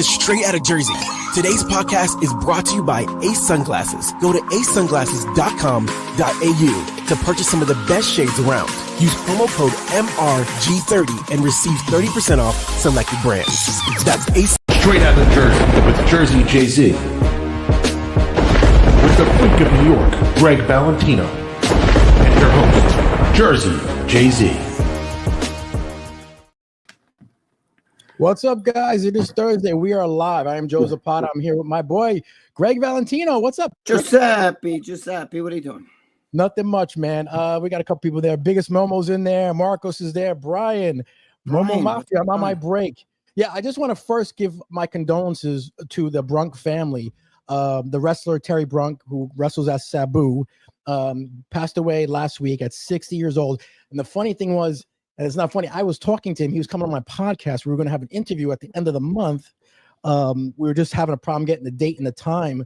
to Straight Outta Jersey. Today's podcast is brought to you by Ace Sunglasses. Go to acesunglasses.com.au to purchase some of the best shades around. Use promo code MRG30 and receive 30% off selected brands. That's Ace. Straight Outta Jersey with Jersey Jay-Z. With the Freak of New York, Gregg Valentino. And your host, Jersey Jay-Z. What's up, guys? It is Thursday. We are live. I am Joe Zapata. I'm here with my boy, Gregg Valentino. What's up? Giuseppe, what are you doing? Nothing much, man. We got a couple people there. Biggest Momo's in there. Marcos is there. Brian, Momo Mafia. I'm on my break. Yeah, I just want to first give my condolences to the Brunk family. The wrestler Terry Brunk, who wrestles as Sabu, passed away last week at 60 years old. And the funny thing was, and it's not funny, I was talking to him. He was coming on my podcast. We were going to have an interview at the end of the month. We were just having a problem getting the date and the time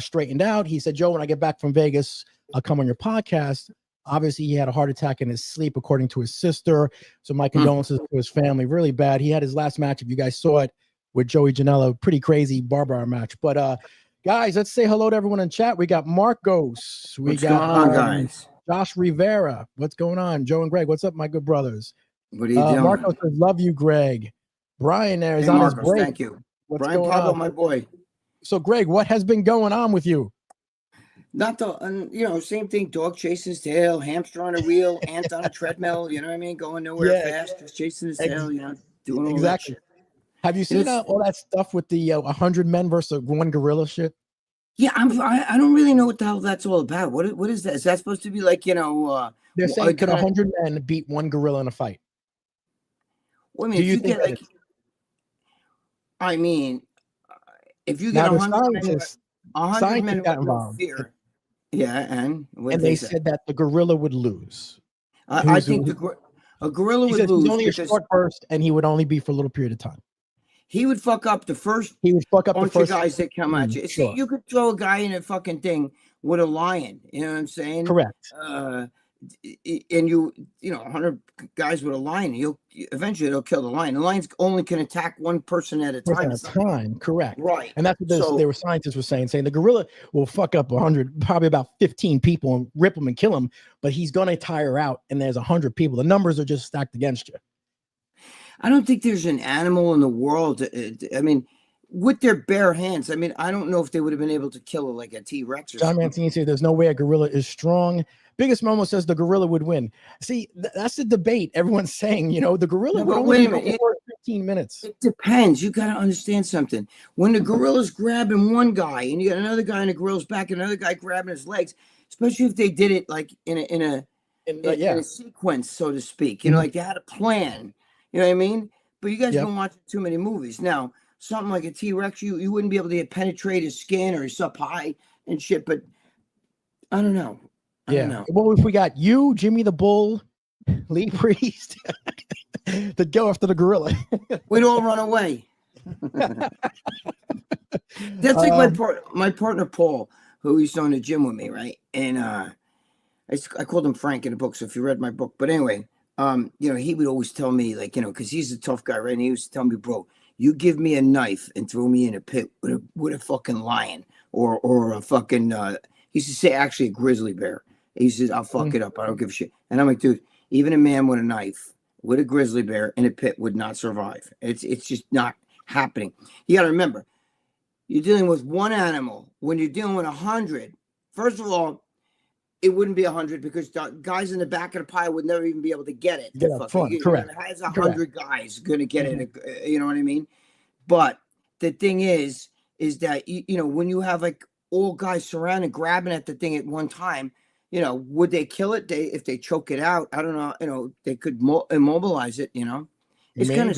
straightened out. He said, Joe, when I get back from Vegas, I'll come on your podcast. Obviously, he had a heart attack in his sleep, according to his sister. So my condolences to his family. Really bad. He had his last match, if you guys saw it, with Joey Janela. Pretty crazy barbara match. But guys, let's say hello to everyone in chat. We got Marcos. What's going on, guys? Josh Rivera. What's going on? Joe and Greg. What's up, my good brothers? What are you doing? Marcos says, love you, Greg. Brian there is on Marcos, his break. Thank you. What's Brian going Pablo, on? my boy. So, Greg, what has been going on with you? Not the, same thing. Dog chasing his tail, hamster on a wheel, ant on a treadmill. You know what I mean? Going nowhere fast, just chasing his tail. Doing all that shit. Have you seen all that stuff with the 100 men versus one gorilla shit? Yeah, I don't really know what the hell that's all about. What is that? Is that supposed to be like, They're saying could 100 men beat one gorilla in a fight? Well, I mean, if you get if you get 100 men got involved. Fear. Yeah, and they said that the gorilla would lose. I think a gorilla would lose. He's only a short burst, and he would only be for a little period of time. He would fuck up the first. He would fuck up the first guys that come at you. Sure. See, you could throw a guy in a fucking thing with a lion. You know what I'm saying? Correct. And 100 guys with a lion. Eventually they'll kill the lion. The lions only can attack one person at a time. Correct. Right. And that's what scientists were saying the gorilla will fuck up 100, probably about 15 people and rip them and kill them, but he's going to tire out. And there's 100 people. The numbers are just stacked against you. I don't think there's an animal in the world. With their bare hands. I don't know if they would have been able to kill like a T-Rex or John something. Mancini said there's no way a gorilla is strong. Biggest Momo says the gorilla would win. See, that's the debate. Everyone's saying, the gorilla would only win for 15 minutes. It depends. You got to understand something. When the gorilla's grabbing one guy and you got another guy in the gorilla's back, and another guy grabbing his legs, especially if they did it like in a sequence, so to speak. Like they had a plan. You know what I mean? But you guys don't watch too many movies. Now, something like a T-Rex, you wouldn't be able to penetrate his skin or he's up high and shit. But I don't know. I don't know. Well, if we got you, Jimmy the Bull, Lee Priest, to go after the gorilla, we'd all run away. That's like my partner Paul, who used to own the gym with me, right? And I called him Frank in the book. So if you read my book, but anyway. He would always tell me, because he's a tough guy, right? And he used to tell me, bro, you give me a knife and throw me in a pit with a fucking lion or a fucking, he used to say actually a grizzly bear. He says, I'll fuck it up. I don't give a shit. And I'm like, dude, even a man with a knife, with a grizzly bear in a pit would not survive. It's just not happening. You got to remember, you're dealing with one animal. When you're dealing with 100, first of all, it wouldn't be 100 because the guys in the back of the pile would never even be able to get it. Correct. Has 100 guys going to get it? You know what I mean? But the thing is that when you have like all guys surrounding, grabbing at the thing at one time, would they kill it? If they choke it out, I don't know. They could immobilize it. It's kind of.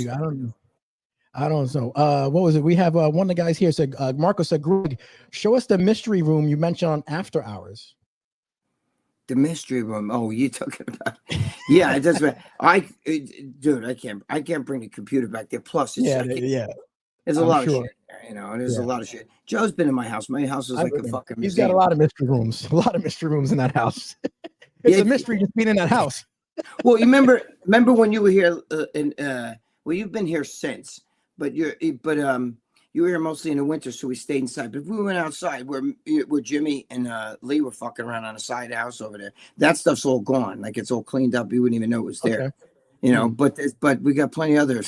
I don't know. What was it? We have one of the guys here said, Marco said, Greg, show us the mystery room you mentioned on After Hours. The mystery room. Oh, you're talking about? Yeah, it does. I can't bring the computer back there. Plus, there's a lot of shit. There's a lot of shit. Joe's been in my house. My house is like a fucking museum. He's got a lot of mystery rooms. A lot of mystery rooms in that house. It's a mystery just being in that house. Well, you remember when you were here? Well, you've been here since, but you were here mostly in the winter, so we stayed inside. But if we went outside, where Jimmy and Lee were fucking around on the side house over there, that stuff's all gone. Like it's all cleaned up. You wouldn't even know it was there. Okay. You know, but we got plenty of other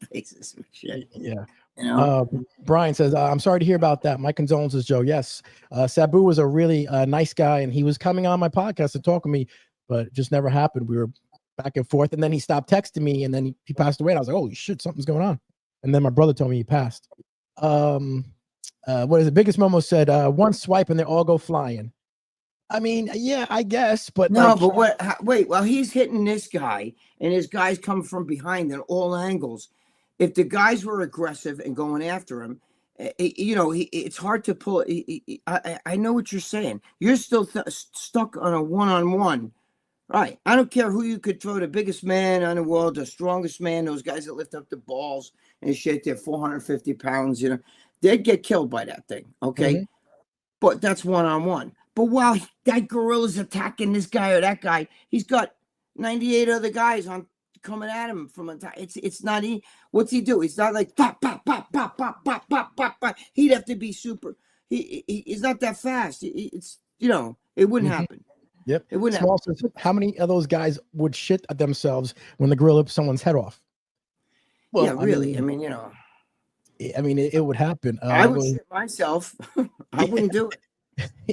places and shit. Yeah. You know? Brian says, I'm sorry to hear about that. My condolences, Joe. Yes. Sabu was a really nice guy, and he was coming on my podcast to talk to me, but it just never happened. We were back and forth, and then he stopped texting me, and then he passed away. And I was like, holy shit, something's going on. And then my brother told me he passed. What is it? Biggest Momo said, one swipe and they all go flying. I mean, yeah, I guess, but no, like, but wait, while he's hitting this guy and his guys come from behind in all angles, if the guys were aggressive and going after him, you know, it's hard to pull. I know what you're saying. You're still stuck on a one-on-one. Right. I don't care who you could throw, the biggest man on the world, the strongest man, those guys that lift up the balls and shit, they're 450 pounds, you know, they'd get killed by that thing. Okay. But that's one-on-one. But while that gorilla's attacking this guy or that guy, he's got 98 other guys on coming at him from a time. It's not what's he do? He's not like pop, pop, pop, pop, pop, pop, pop, pop, pop. He'd have to be super. He's not that fast. It's, you know, it wouldn't happen. Yep. It wouldn't Small happen. says, how many of those guys would shit at themselves when the gorilla ripped someone's head off? Well, yeah, really. I mean, you know. I mean, it would happen. I would shit myself. I wouldn't do it.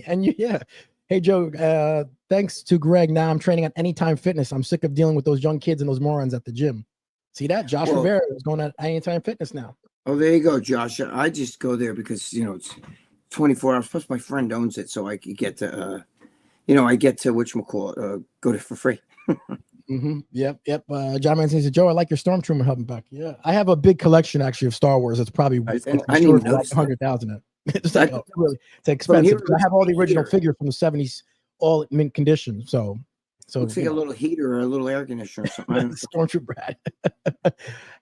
And yeah. Hey, Joe, thanks to Greg. Now I'm training at Anytime Fitness. I'm sick of dealing with those young kids and those morons at the gym. See that? Josh Rivera is going at Anytime Fitness now. Oh, there you go, Josh. I just go there because, you know, it's 24 hours. Plus, my friend owns it, so I could get to, you know, I get to, whatchamacallit, go there for free. Yep. John Man says, Joe, I like your Stormtrooper helping back. Yeah. I have a big collection, actually, of Star Wars. It's probably I didn't even notice 100,000. It's like, really, it's expensive. I have all the original figures from the 70s, all in mint condition. So looks like a little heater or a little air conditioner or something. Stormtrooper Brad.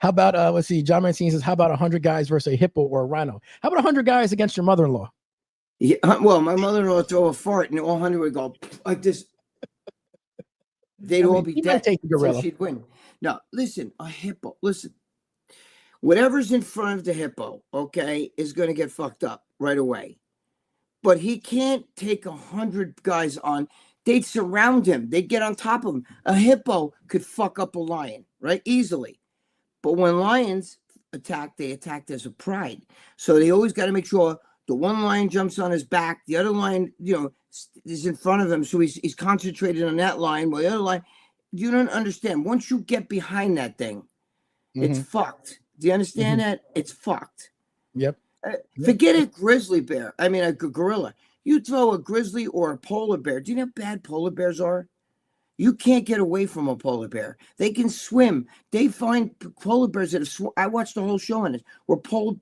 How about let's see, John Mancini says, how about 100 guys versus a hippo or a rhino? How about 100 guys against your mother-in-law? Yeah, well, my mother-in-law would throw a fart and all 100 would go like this. They'd all be dead. Take the gorilla. So she'd win. Now, listen, a hippo. Listen, whatever's in front of the hippo, okay, is going to get fucked up right away. But he can't take 100 guys on. They'd surround him. They'd get on top of him. A hippo could fuck up a lion, right? Easily. But when lions attack, they attack as a pride. So they always got to make sure the one lion jumps on his back. The other lion, you know, is in front of him. So he's concentrated on that lion. While the other lion, you don't understand. Once you get behind that thing, it's fucked. Do you understand that? It's fucked. Yep. Forget a grizzly bear. I mean, a gorilla. You throw a grizzly or a polar bear. Do you know how bad polar bears are? You can't get away from a polar bear. They can swim. They find polar bears that have I watched the whole show on it.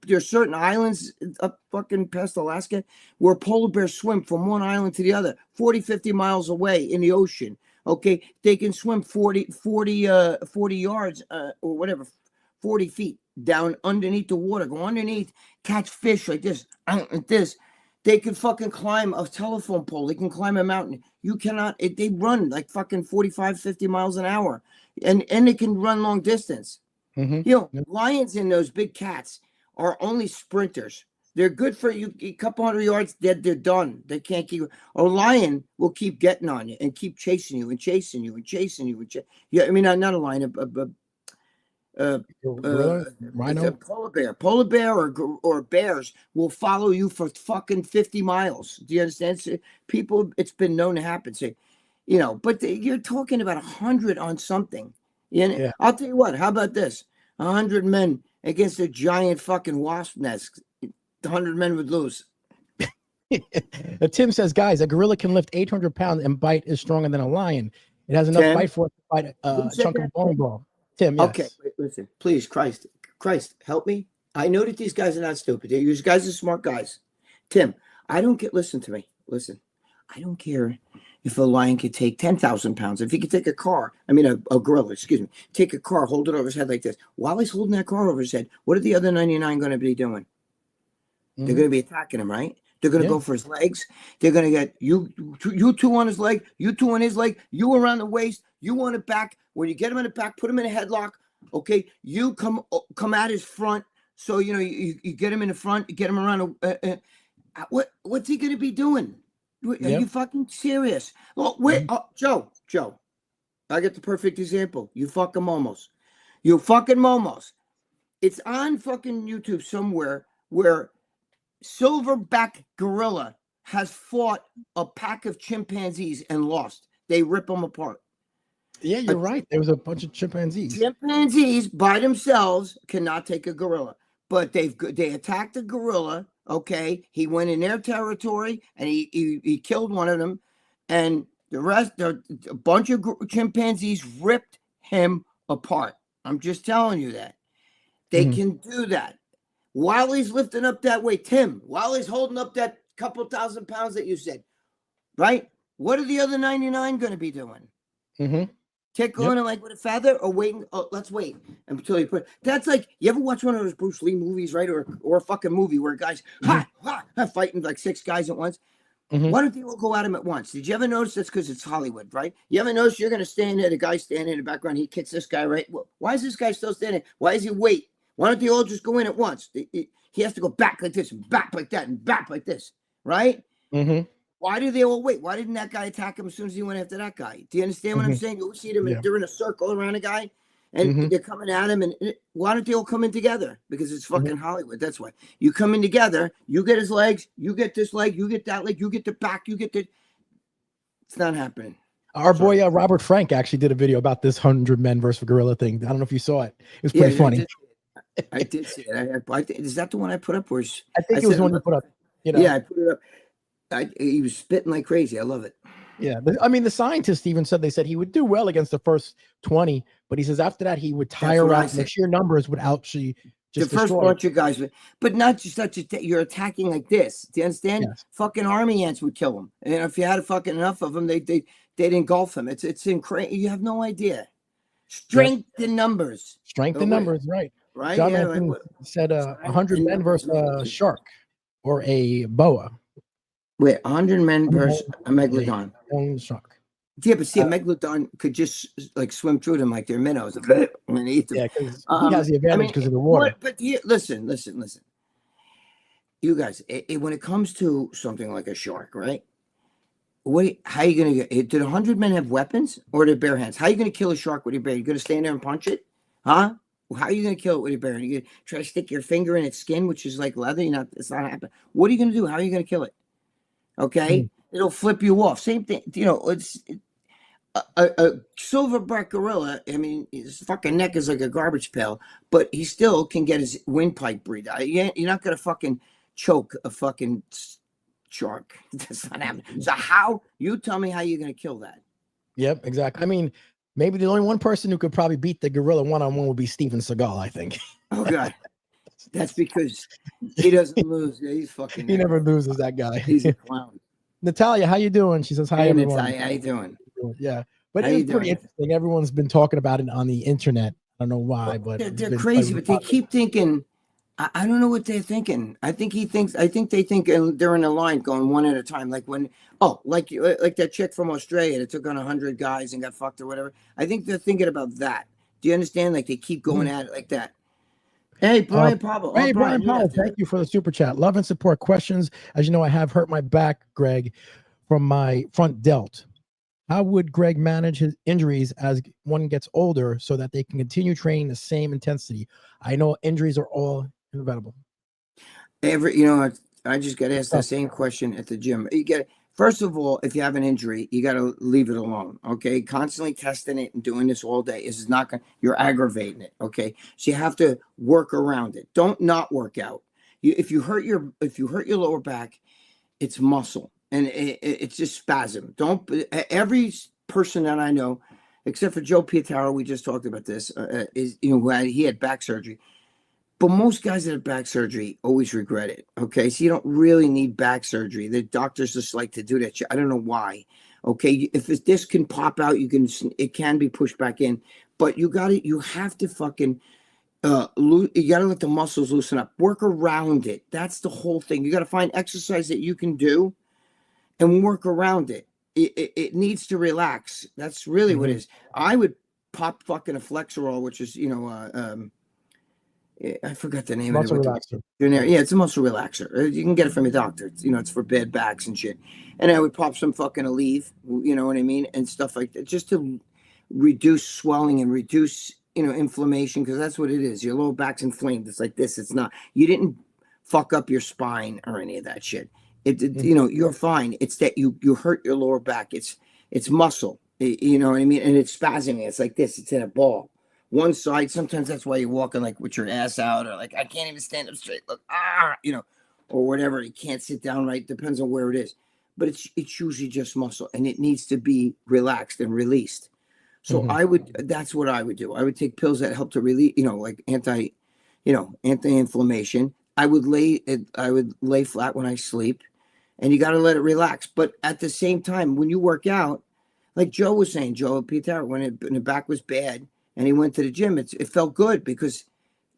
There's certain islands up fucking past Alaska where polar bears swim from one island to the other, 40, 50 miles away in the ocean. Okay. They can swim 40 yards or whatever, 40 feet down underneath the water, go underneath, catch fish like this, like this. They can fucking climb a telephone pole. They can climb a mountain. You cannot. They run like fucking 45, 50 miles an hour. And they can run long distance. You know, lions and those big cats are only sprinters. They're good for you a couple hundred yards. They're done. They can't keep. A lion will keep getting on you and keep chasing you and chasing you and chasing you. Yeah, I mean, not a lion, rhino, polar bear or bears will follow you for fucking 50 miles. Do you understand? So people, it's been known to happen. So, you know, but you're talking about 100 on something. Yeah. I'll tell you what. How about this? 100 men against a giant fucking wasp nest. 100 men would lose. Tim says, guys, a gorilla can lift 800 pounds and bite is stronger than a lion. It has enough bite force to fight a chunk of bowling ball. Tim, yes. Okay, listen, please, Christ, help me. I know that these guys are not stupid. These guys are smart guys. Tim, listen to me. Listen, I don't care if a lion could take 10,000 pounds. If he could take a car, a gorilla, take a car, hold it over his head like this. While he's holding that car over his head, what are the other 99 going to be doing? They're going to be attacking him, right? They're going to go for his legs. They're going to get you two on his leg, you two on his leg, you around the waist, you on the back. When you get him in the back, put him in a headlock. Okay, you come at his front, So you get him in the front, you get him around. What's he gonna be doing? Are you fucking serious? Oh, wait, Joe. I get the perfect example. You fucking Momos. It's on fucking YouTube somewhere where silverback gorilla has fought a pack of chimpanzees and lost. They rip them apart. Yeah, you're right. There was a bunch of chimpanzees. Chimpanzees by themselves cannot take a gorilla, but they attacked a gorilla. Okay, he went in their territory and he killed one of them, and the rest, a bunch of chimpanzees ripped him apart. I'm just telling you that they can do that while he's lifting up that weight, Tim. While he's holding up that couple thousand pounds that you said, right? What are the other 99 going to be doing? Tickling him like with a feather, or waiting? Oh, let's wait until you put. That's like, you ever watch one of those Bruce Lee movies, right? Or a fucking movie where guys fighting like 6 guys at once. Why don't they all go at him at once? Did you ever notice that's because it's Hollywood, right? You ever notice you're going to stand there, the guy standing in the background, he kicks this guy, right? Well, why is this guy still standing? Why does he wait? Why don't they all just go in at once? He has to go back like this, and back like that, and back like this, right? Why do they all wait? Why didn't that guy attack him as soon as he went after that guy? Do you understand what I'm saying? You see them, they're in a circle around a guy, and they're coming at him. And why don't they all come in together? Because it's fucking Hollywood. That's why. You come in together, you get his legs, you get this leg, you get that leg, you get the back, you get the... It's not happening. Our boy Robert Frank actually did a video about this 100 men versus gorilla thing. I don't know if you saw it. It was pretty funny. I did see it. Is that the one I put up? Or I think it was the one you put up. Yeah, I put it up. He was spitting like crazy. I love it. Yeah, I mean, the scientists even said he would do well against the first 20, but he says after that he would tire out. The sheer numbers would actually just the first bunch of guys, but not just you're attacking like this. Do you understand? Yes. Fucking army ants would kill him, and if you had fucking enough of them, they'd engulf him. It's incredible. You have no idea. Strength in numbers. Strength in numbers, right? Right. John said 100 men versus a shark or a boa. Wait, 100 men versus a megalodon. Shark. Yeah, but see, a megalodon could just like swim through them like they're minnows and eat them. Yeah, because he has the advantage because of the water. But listen. You guys, when it comes to something like a shark, right? How are you going to get? Did 100 men have weapons or their bare hands? How are you going to kill a shark with your bare? You going to stand there and punch it? Huh? How are you going to kill it with your bare hand? You going to try to stick your finger in its skin, which is like leather? It's not happening. What are you going to do? How are you going to kill it? Okay, it'll flip you off. Same thing, it's a silverback gorilla. I mean, his fucking neck is like a garbage pail, but he still can get his windpipe breathed out. You're not gonna fucking choke a fucking shark. That's not happening. So you tell me how you're gonna kill that? Yep, exactly. I mean, maybe the only one person who could probably beat the gorilla one-on-one would be Steven Seagal, I think. Oh God. That's because he doesn't lose. He's fucking. He never loses, that guy. He's a clown. Natalia, how you doing? She says hi, everyone. Natalia, how you doing? Yeah, but it's pretty interesting. Everyone's been talking about it on the internet. I don't know why, but they're crazy. But they keep thinking. I don't know what they're thinking. I think they think they're in a line going one at a time. Like like that chick from Australia that took on 100 guys and got fucked or whatever. I think they're thinking about that. Do you understand? Like they keep going at it like that. Hey, Brian Powell. Hey, Brian Powell, thank you for the super chat. Love and support questions. As you know, I have hurt my back, Greg, from my front delt. How would Greg manage his injuries as one gets older so that they can continue training the same intensity? I know injuries are all inevitable. I just got asked the same question at the gym. First of all, if you have an injury, you got to leave it alone. Okay, constantly testing it and doing this all day is not going. You're aggravating it. Okay, so you have to work around it. Don't not work out. If you hurt your lower back, it's muscle and it's just spasm. Every person that I know, except for Joe Pietaro, we just talked about this. He had back surgery. But most guys that have back surgery always regret it. Okay, so you don't really need back surgery. The doctors just like to do that. I don't know why. Okay, if this can pop out, it can be pushed back in. But you have to fucking you got to let the muscles loosen up. Work around it. That's the whole thing. You got to find exercise that you can do, and work around it. It needs to relax. That's really what it is. I would pop fucking a Flexerol, which is I forgot the name Muscle of it. relaxer. Yeah, it's a muscle relaxer. You can get it from your doctor. It's for bad backs and shit. And I would pop some fucking Aleve, you know what I mean, and stuff like that, just to reduce swelling and reduce, inflammation, because that's what it is. Your lower back's inflamed. It's like this. It's not. You didn't fuck up your spine or any of that shit. You're fine. It's that you hurt your lower back. It's muscle. You know what I mean? And it's spasming. It's like this. It's in a ball. One side. Sometimes that's why you're walking like with your ass out, or like I can't even stand up straight. Look, or whatever. You can't sit down right. Depends on where it is. But it's usually just muscle, and it needs to be relaxed and released. So that's what I would do. I would take pills that help to relieve, like anti-inflammation. I would lay flat when I sleep, and you got to let it relax. But at the same time, when you work out, like Joe was saying, Joe Peter, when the back was bad and he went to the gym, it felt good because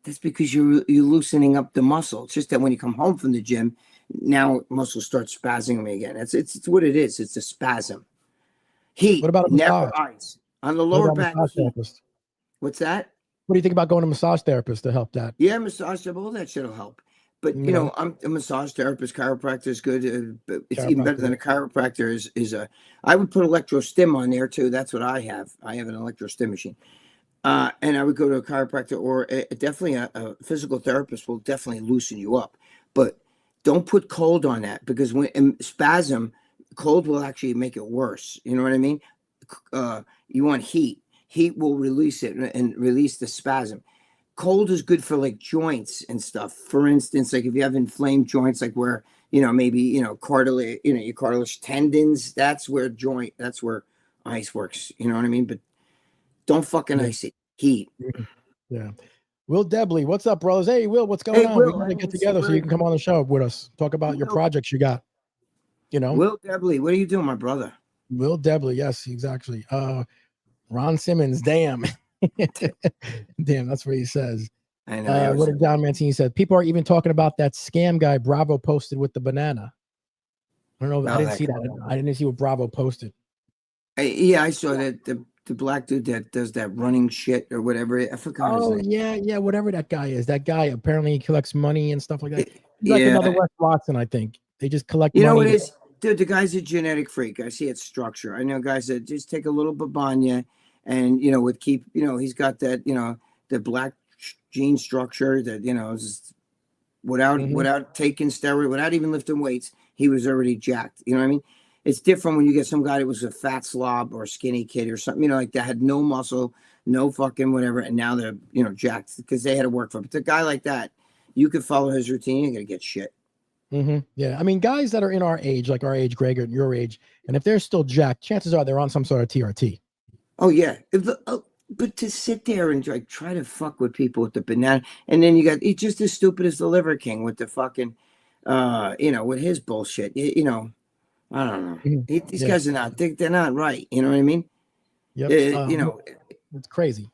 you're loosening up the muscle. It's just that when you come home from the gym, now muscles start spasming again. It's what it is. It's a spasm. Heat. What about a never massage? ice on the lower back. Therapist? What's that? What do you think about going to a massage therapist to help that? Yeah, massage therapist, all that shit will help. But I'm a massage therapist. Chiropractor is good. But it's even better than a chiropractor. I would put electrostim on there too. That's what I have. I have an electrostim machine. And I would go to a chiropractor, or definitely a physical therapist will definitely loosen you up. But don't put cold on that, because when spasm, cold will actually make it worse. You know what I mean? You want heat. Heat will release it and release the spasm. Cold is good for like joints and stuff. For instance, like if you have inflamed joints, like where, maybe, cartilage, your cartilage tendons, that's where ice works. You know what I mean? But don't fucking ice it. Heat. Yeah. Will Debley, what's up, brothers? Hey, Will, what's going on? Will, we got to get together so you can come on the show with us. Talk about your projects you got. Will Debley, what are you doing, my brother? Will Debley, yes, exactly. Ron Simmons, damn. Damn, that's what he says. I know. What did John Mancini said? People are even talking about that scam guy Bravo posted with the banana. I don't know. I didn't see that. I didn't see what Bravo posted. I saw that the black dude that does that running shit or whatever. I forgot his name. Yeah, whatever that guy is. That guy apparently collects money and stuff like that. He's like another Wes Watson, I think. They just collect money. You know what it is? Dude, the guy's a genetic freak. I see its structure. I know guys that just take a little babanya and, would keep, he's got that, the black gene structure that, just without taking steroid, without even lifting weights, he was already jacked. You know what I mean? It's different when you get some guy that was a fat slob or a skinny kid or something, like that, had no muscle, no fucking whatever, and now they're, jacked because they had to work for it. But the guy like that, you could follow his routine, you're going to get shit. Yeah, I mean, guys that are in our age, like our age, Greg, or your age, and if they're still jacked, chances are they're on some sort of TRT. Oh, yeah. But to sit there and like try to fuck with people with the banana, and then you got, it's just as stupid as the Liver King with the fucking, with his bullshit. I don't know. These guys are not, they're not right. You know what I mean? Yep. It's crazy.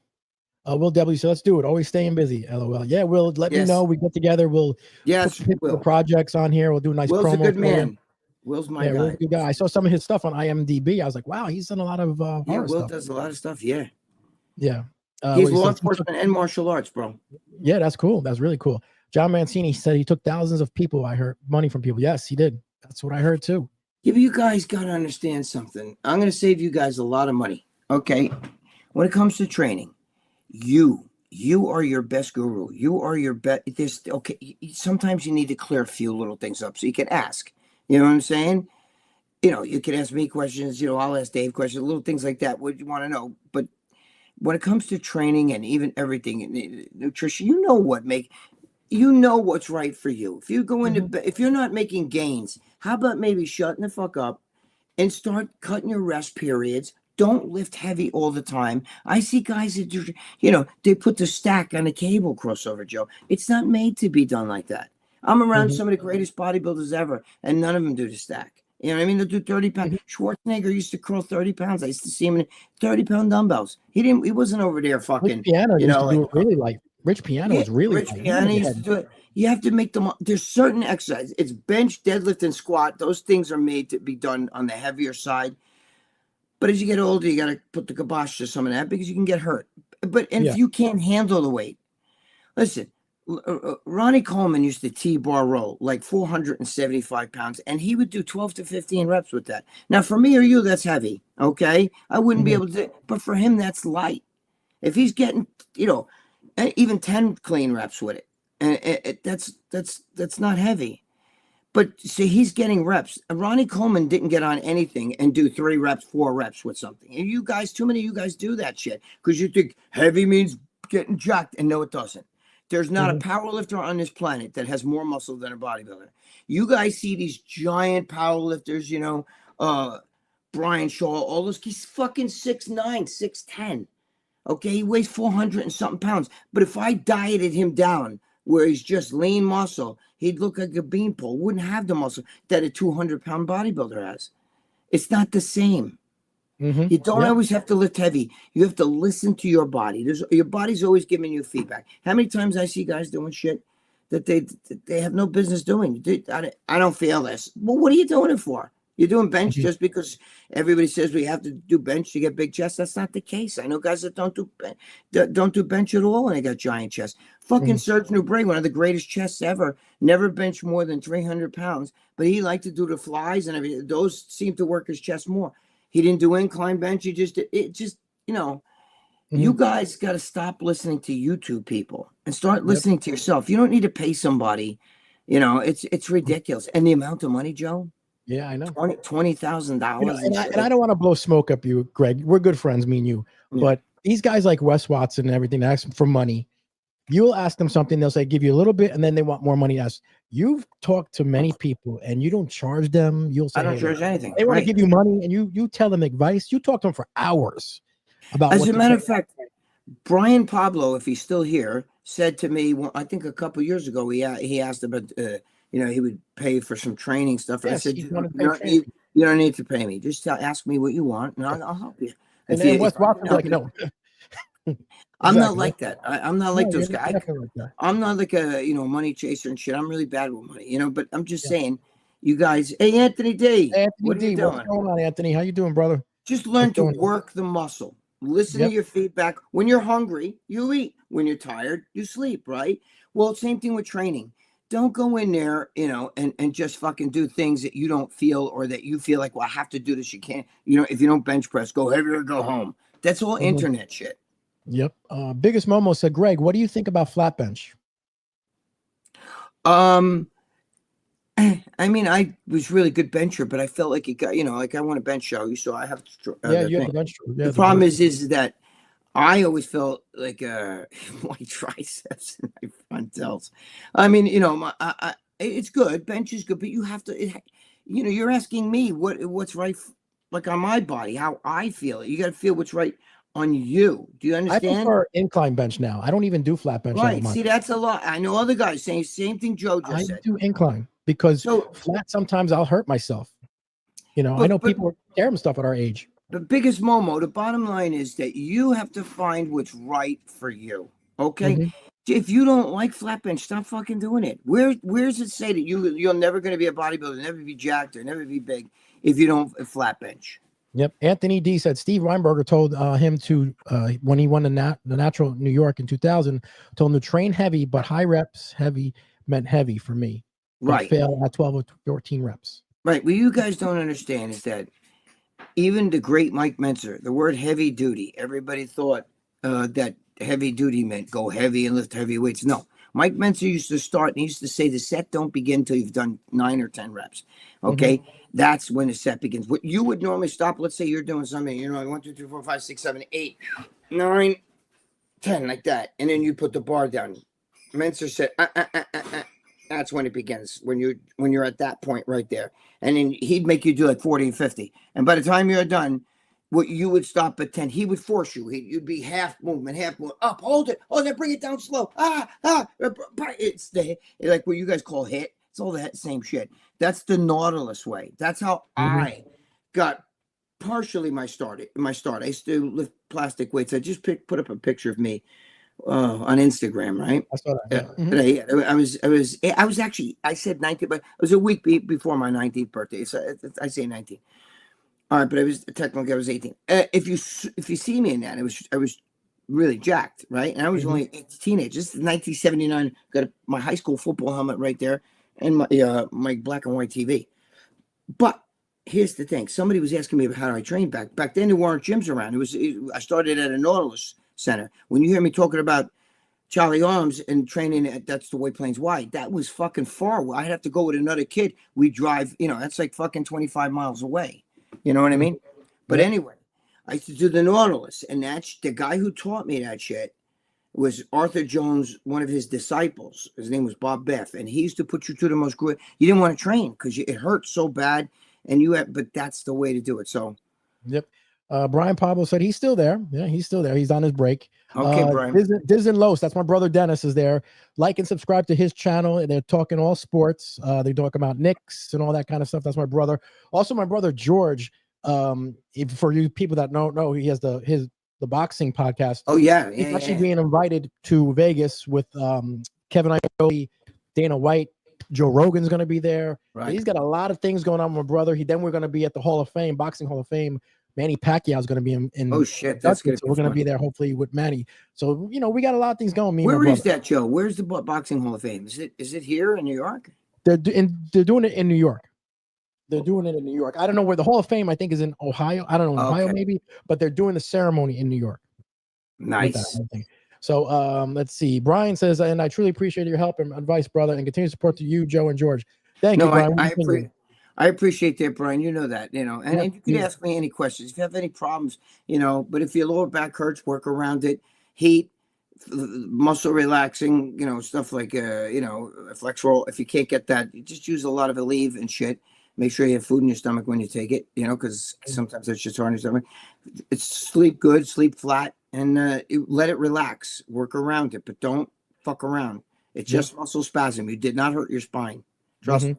Will W, so let's do it. Always staying busy. LOL. Yeah, Will, let me know. We get together. We'll put the projects on here. We'll do a nice promo. Will's a good man. Will's my guy. Will's a good guy. I saw some of his stuff on IMDb. I was like, wow, he's done a lot of Will stuff. Does a lot of stuff. Yeah. Yeah. He's law enforcement and martial arts, bro. Yeah, that's cool. That's really cool. John Mancini said he took thousands of people. I heard money from people. Yes, he did. That's what I heard too. Yeah, but you guys got to understand something. I'm going to save you guys a lot of money. Okay. When it comes to training, you are your best guru. You are your best. Sometimes you need to clear a few little things up so you can ask. You know what I'm saying? You can ask me questions. I'll ask Dave questions, little things like that. What you want to know. But when it comes to training and even everything, nutrition, what's right for you. If you go into, if you're not making gains, how about maybe shutting the fuck up and start cutting your rest periods? Don't lift heavy all the time. I see guys that do, they put the stack on a cable crossover, Joe. It's not made to be done like that. I'm around some of the greatest bodybuilders ever, and none of them do the stack. You know what I mean? They'll do 30 pounds. Schwarzenegger used to curl 30 pounds. I used to see him in 30-pound dumbbells. He wasn't over there fucking, Rich Piano used to do it really light. Rich Piano was really Rich Piano used to do it. You have to make them. There's certain exercises. It's bench, deadlift, and squat. Those things are made to be done on the heavier side. But as you get older, you got to put the kibosh to some of that because you can get hurt. If you can't handle the weight, listen, Ronnie Coleman used to T-bar row like 475 pounds, and he would do 12 to 15 reps with that. Now, for me or you, that's heavy. Okay, I wouldn't be able to, but for him, that's light. If he's getting, even 10 clean reps with it, and that's not heavy. But see, he's getting reps. Ronnie Coleman didn't get on anything and do 3 reps, 4 reps with something. And you guys, too many of you guys do that shit because you think heavy means getting jacked, and no, it doesn't. There's not a power lifter on this planet that has more muscle than a bodybuilder. You guys see these giant power lifters, Brian Shaw, all those. He's fucking 6'9", 6'10". Okay, he weighs 400 and something pounds. But if I dieted him down where he's just lean muscle, he'd look like a beanpole. Wouldn't have the muscle that a 200-pound bodybuilder has. It's not the same. You don't always have to lift heavy. You have to listen to your body. Your body's always giving you feedback. How many times I see guys doing shit that they have no business doing? I don't feel this. Well, what are you doing it for? You're doing bench just because everybody says we have to do bench to get big chests. That's not the case. I know guys that don't do bench at all, and they got giant chests. Fucking Serge Nubret, one of the greatest chests ever, never benched more than 300 pounds, but he liked to do the flies and everything. Those seem to work his chest more. He didn't do incline bench. He just you guys got to stop listening to YouTube people and start listening to yourself. You don't need to pay somebody. It's ridiculous. And the amount of money, Joe. Yeah, I know. $20,000. And I don't want to blow smoke up you, Greg. We're good friends, me and you. Yeah. But these guys like Wes Watson and everything, ask them for money. You'll ask them something, they'll say, give you a little bit, and then they want more money. You've talked to many people and you don't charge them. You'll say, I don't charge anything. They want to give you money and you tell them advice. You talk to them for hours about As a matter of fact, Brian Pablo, if he's still here, said to me, well, I think a couple years ago, he asked about, he would pay for some training stuff. And I said, you don't need to pay me. Just ask me what you want and I'll help you. And then Wes Watson like, no. I'm not like that. I'm not like those guys. I'm not like a money chaser and shit. I'm really bad with money, but I'm just saying, you guys. Hey, Anthony D. What are you doing? What's going on, Anthony? How you doing, brother? Just learn to work the muscle. Listen to your feedback. When you're hungry, you eat. When you're tired, you sleep. Right? Well, same thing with training. Don't go in there, and just fucking do things that you don't feel or that you feel like, well, I have to do this. You can't. If you don't bench press, go heavier or go home. That's all internet shit. Yep. Biggest Momo said, Greg, what do you think about flat bench? I was really good bencher, but I felt like it got, like I want a bench show. So I have to. You have the bench. The problem is that I always felt like my triceps and my front delts. It's good. Bench is good, but you have to. You're asking me what's right, like on my body, how I feel. You got to feel what's right on you. Do you understand? I prefer incline bench now. I don't even do flat bench. Right. See, that's a lot. I know other guys saying the same thing Joe just said. I do incline because flat sometimes I'll hurt myself. I know people are tearing stuff at our age. The biggest Momo, the bottom line is that you have to find what's right for you. Okay? If you don't like flat bench, stop fucking doing it. Where's it say that you're never going to be a bodybuilder, never be jacked or never be big if you don't flat bench? Yep. Anthony D said Steve Weinberger told him to, when he won the Natural New York in 2000, told him to train heavy, but high reps heavy meant heavy for me. Right. Fail at 12 or 14 reps. Right. What you guys don't understand is that even the great Mike Mentzer, the word heavy duty, everybody thought that heavy duty meant go heavy and lift heavy weights. No. Mike Mentzer used to start and he used to say the set don't begin until you've done 9 or 10 reps. Okay. That's when the set begins. What you would normally stop, let's say you're doing something, 1, 2, 3, 4, 5, 6, 7, 8, 9, 10, like that. And then you put the bar down. Mentzer said, that's when it begins, when you're at that point right there. And then he'd make you do like 40 and 50. And by the time you're done, what you would stop at 10, he would force you. You'd be half movement, up, hold it, bring it down slow. It's like what you guys call hit. It's all that same shit. That's the Nautilus way. That's how I got partially my start. I used to lift plastic weights. I just put up a picture of me on Instagram, right? I saw that. I was actually, I said 19, but it was a week before my 19th birthday. So I say 19. All right, but I was technically I was 18. If you see me in that, I was really jacked, right? And I was only a teenager. This is 1979. Got my high school football helmet right there, and my black and white TV. But here's the thing: somebody was asking me about how I trained back then. There weren't gyms around. I started at a Nautilus Center. When you hear me talking about Charlie Arms and training at That's the White Plains Wide, that was fucking far. I'd have to go with another kid. We drive, that's like fucking 25 miles away. You know what I mean? But anyway, I used to do the Nautilus, and that's the guy who taught me that shit was Arthur Jones, one of his disciples. His name was Bob Beff, and he used to put you through the most good. You didn't want to train because it hurt so bad, but that's the way to do it. So, yep. Brian Pablo said he's still there. Yeah, he's still there. He's on his break. Okay, Brian. Diz and Los, that's my brother Dennis is there. Like and subscribe to his channel. And they're talking all sports. They talk about Knicks and all that kind of stuff. That's my brother. Also, my brother George. For you people that don't know, he has the boxing podcast. Oh yeah, he's actually being invited to Vegas with Kevin Iole, Dana White. Joe Rogan's going to be there. Right. He's got a lot of things going on with my brother. Then we're going to be at the Hall of Fame, Boxing Hall of Fame. Manny Pacquiao is going to be in. Oh shit, that's good. So we're going to be there hopefully with Manny. So we got a lot of things going. Where is that, Joe? Where's the Boxing Hall of Fame? Is it here in New York? They're doing it in New York. They're doing it in New York. I don't know where the Hall of Fame, I think, is in Ohio. I don't know, Ohio maybe, but they're doing the ceremony in New York. Nice. So let's see. Brian says, and I truly appreciate your help and advice, brother, and continue support to you, Joe and George. Thank you, Brian. I appreciate that, Brian. You know that, and you can ask me any questions if you have any problems, but if your lower back hurts, work around it. Heat, muscle relaxing, stuff like, flex roll. If you can't get that, you just use a lot of Aleve and shit. Make sure you have food in your stomach when you take it, because sometimes it's just hard in your stomach. It's sleep good, sleep flat, and let it relax. Work around it, but don't fuck around. It's just muscle spasm. You did not hurt your spine. Trust me.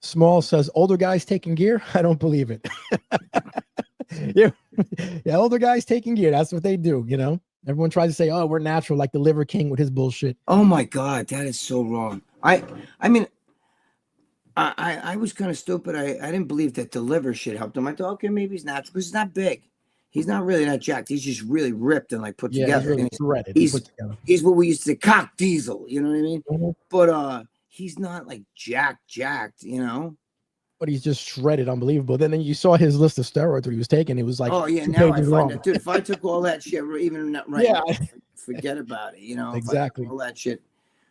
Small says, older guys taking gear? I don't believe it. yeah, older guys taking gear. That's what they do, Everyone tries to say, oh, we're natural, like the Liver King with his bullshit. Oh, my God. That is so wrong. I mean, I was kind of stupid. I didn't believe that the liver shit helped him. I thought, okay, maybe he's natural because he's not big. He's not really that jacked. He's just really ripped and put together. He's really shredded. He's what we used to say, cock diesel. You know what I mean? But he's not like jacked. But he's just shredded, unbelievable. Then you saw his list of steroids that he was taking. It was like, oh yeah, now I find that, dude. If I took all that shit, even now, forget about it. Exactly. All that shit.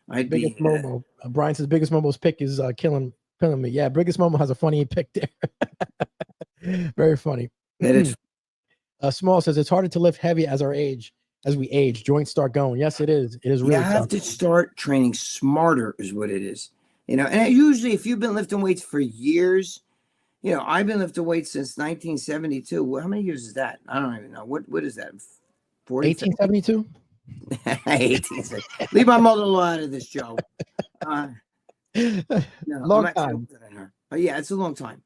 I'd biggest be Momo. Brian says biggest Momo's pick is killing me. Yeah, biggest Momo has a funny pick there. Very funny. It is. Small says it's harder to lift heavy as we age. Joints start going. Yes, it is. It is really. You have to start training smarter, is what it is. And usually, if you've been lifting weights for years, I've been lifting weights since 1972. How many years is that? I don't even know. What is that? 1872. 1872. Leave my mother-in-law out of this, Joe. Long time. Yeah, it's a long time.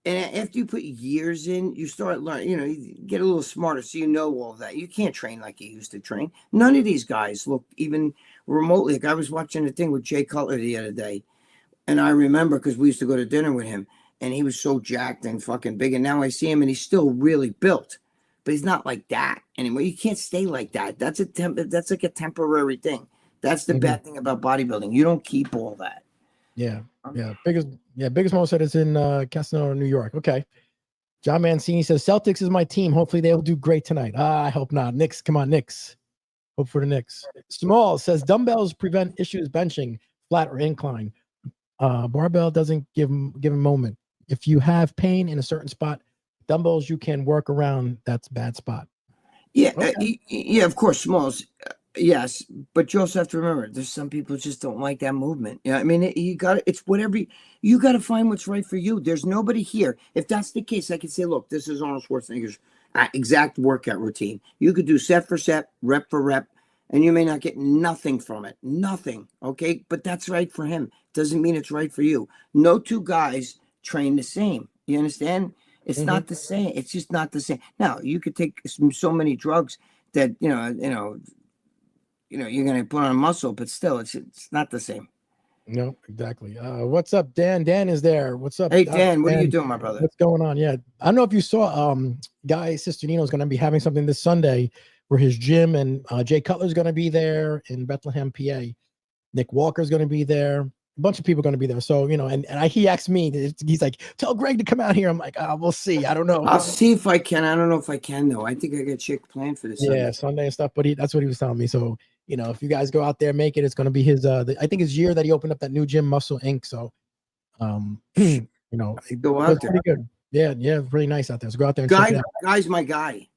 And after you put years in, you start learning, you get a little smarter so you know all that. You can't train like you used to train. None of these guys look even remotely. Like I was watching a thing with Jay Cutler the other day, and I remember because we used to go to dinner with him, and he was so jacked and fucking big. And now I see him, and he's still really built, but he's not like that anymore. You can't stay like that. That's like a temporary thing. That's the bad thing about bodybuilding. You don't keep all that. Yeah. Biggest Mo said it's in Castellano, New York. Okay. John Mancini says Celtics is my team. Hopefully they'll do great tonight. I hope not. Knicks, come on, Knicks. Hope for the Knicks. Small says dumbbells prevent issues benching, flat or incline. Barbell doesn't give a moment. If you have pain in a certain spot, dumbbells you can work around. That's a bad spot. Yeah, okay. Of course, Smalls. Yes, but you also have to remember, there's some people just don't like that movement. I mean, it's whatever you got to find what's right for you. There's nobody here. If that's the case, I can say, look, this is Arnold Schwarzenegger's exact workout routine. You could do set for set, rep for rep, and you may not get nothing from it. Nothing. Okay. But that's right for him. Doesn't mean it's right for you. No two guys train the same. You understand? It's not the same. It's just not the same. Now, you could take so many drugs that, you're going to put on muscle, but still, it's not the same. No, exactly. What's up, Dan? Dan is there. What's up? Hey, Dan, what are you doing, my brother? What's going on? Yeah. I don't know if you saw Guy Sisternino is going to be having something this Sunday for his gym, and Jay Cutler's going to be there in Bethlehem, PA. Nick Walker's going to be there. A bunch of people are going to be there. So, he asked me, he's like, tell Greg to come out here. I'm like, we'll see. I don't know. I'll see if I can. I don't know if I can, though. I think I got shit planned for this Sunday and stuff. But that's what he was telling me. So, if you guys go out there, make it. It's going to be his, I think his year that he opened up that new gym, Muscle Inc. So, go out there. Pretty good. Yeah, really nice out there. So go out there and check it out. Guy's my guy.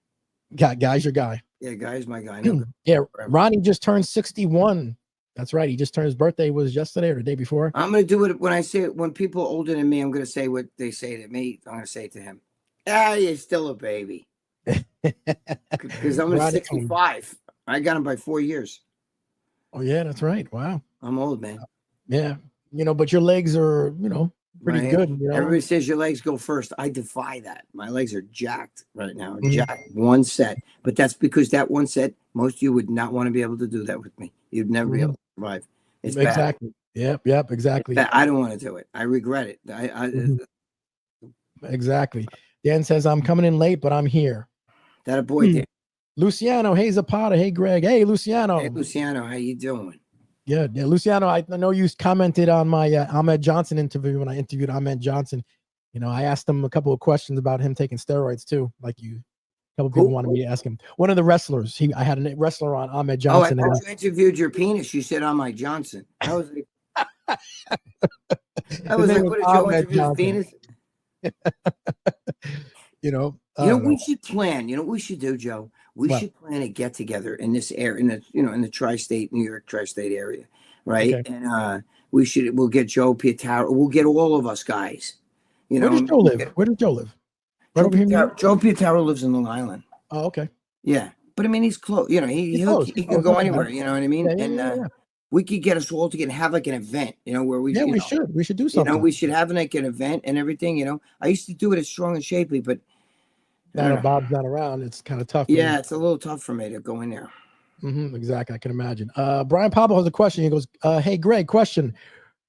Guy's your guy. Yeah, Guy's my guy. Yeah, Ronnie just turned 61. That's right. He just turned, his birthday was yesterday or the day before. I'm going to do it when people older than me, I'm going to say what they say to me. I'm going to say to him, you're still a baby. Because I'm 65. I got him by 4 years. Oh, yeah, that's right. Wow. I'm old, man. Yeah. But your legs are, pretty good. Everybody says your legs go first. I defy that. My legs are jacked right now. Jacked. One set. But that's because that one set, most of you would not want to be able to do that with me. You'd never be able to survive. It's exactly. Bad. Yep, exactly. I don't want to do it. I regret it. Exactly. Dan says, I'm coming in late, but I'm here. That a boy did. Luciano, hey Zapata, hey Greg. Hey Luciano. Hey Luciano, how you doing? Yeah, Luciano, I know you commented on my Ahmed Johnson interview when I interviewed Ahmed Johnson. I asked him a couple of questions about him taking steroids too, like you. A couple people wanted me to ask him. One of the wrestlers, I had a wrestler on, Ahmed Johnson. Oh, I thought you interviewed your penis. You said Ahmed Johnson. I was like, what did you interview his penis? We should plan. You know what we should do, Joe? We should plan a get together in this area, in the tri-state, New York tri-state area, right? Okay. And we'll get Joe Pietaro. We'll get all of us guys. Where does Joe live? Where does Joe live? Right over here. Joe Pietaro lives in Long Island. Oh, okay. Yeah, but I mean, he's close. He can go anywhere. You know what I mean? Yeah, we could get us all together and have like an event. Where we we should do something. We should have like an event and everything. I used to do it at Strong and Shapely, but now that Bob's not around, it's kind of tough. Yeah, it's a little tough for me to go in there. Exactly, I can imagine. Brian Pablo has a question. He goes, "Hey, Greg, question.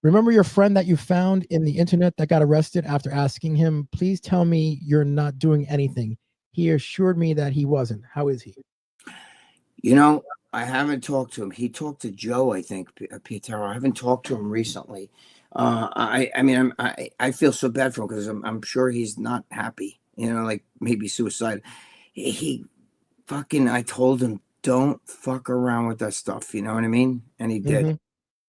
Remember your friend that you found in the internet that got arrested after asking him, please tell me you're not doing anything. He assured me that he wasn't. How is he?" I haven't talked to him. He talked to Joe, I think, Pietaro. I haven't talked to him recently. I feel so bad for him because I'm sure he's not happy. Like maybe suicide. I told him, don't fuck around with that stuff. You know what I mean? And he did.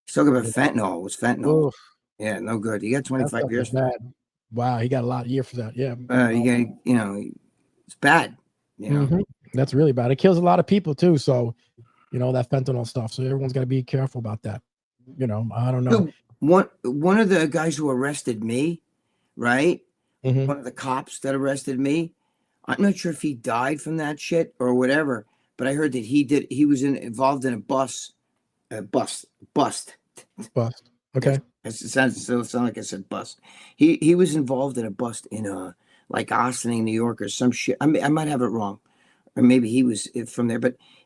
He's talking about fentanyl. It was fentanyl. Oof. Yeah, no good. He got 25 years. Bad. Wow, he got a lot of years for that. Yeah. It's bad. That's really bad. It kills a lot of people too. So, that fentanyl stuff. So everyone's got to be careful about that. I don't know. One of the guys who arrested me, right? One of the cops that arrested me, I'm not sure if he died from that shit or whatever, but I heard that he was involved in a bust. Okay. It sounds like I said bust. He was involved in a bust in like Ossining, New York or some shit. I might have it wrong. Or maybe he was from there,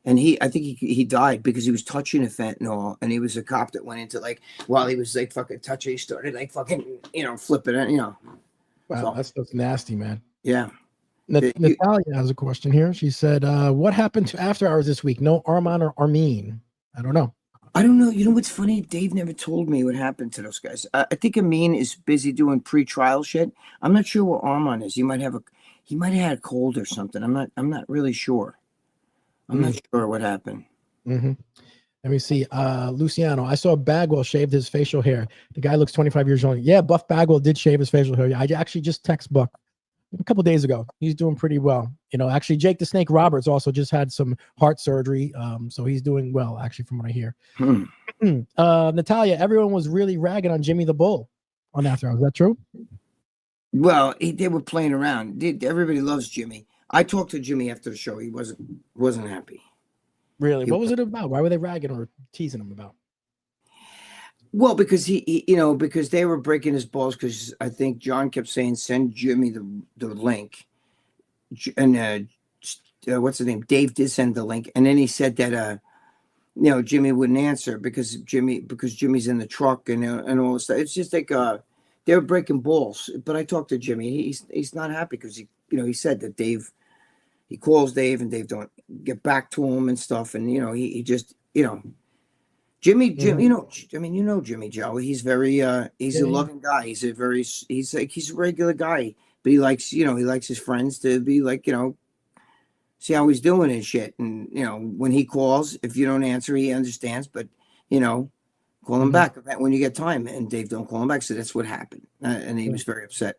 I think he died because he was touching a fentanyl, and he was a cop that went into while he was fucking touching, he started fucking flipping it, Wow, that's nasty, man. Yeah. Natalia has a question here. She said, what happened to After Hours this week? No Armand or Armin? I don't know. I don't know. You know what's funny? Dave never told me what happened to those guys. I think Amin is busy doing pre-trial shit. I'm not sure where Armand is. He might have had a cold or something. I'm not really sure. I'm not sure what happened. Let me see. Luciano, I saw Bagwell shaved his facial hair. The guy looks 25 years old. Yeah, Buff Bagwell did shave his facial hair. I actually just text Buck a couple days ago. He's doing pretty well. Actually, Jake the Snake Roberts also just had some heart surgery. So he's doing well, actually, from what I hear. Natalia, everyone was really ragging on Jimmy the Bull on After Hours. Is that true? Well, they were playing around. Everybody loves Jimmy. I talked to Jimmy after the show. He wasn't happy. Really? What was it about? Why were they ragging or teasing him about? Well, because because they were breaking his balls. Because I think John kept saying, "Send Jimmy the link," and what's his name? Dave did send the link, and then he said that Jimmy wouldn't answer because Jimmy's in the truck and all this stuff. It's just like they were breaking balls. But I talked to Jimmy. He's not happy because he said that Dave he calls Dave, and Dave don't get back to him and stuff. And he just Jimmy, I mean, Jimmy Joe. He's very he's a loving guy. He's a regular guy, but he likes he likes his friends to be like see how he's doing and shit. And when he calls, if you don't answer, he understands. But call him back when you get time. And Dave don't call him back, so that's what happened. And he was very upset.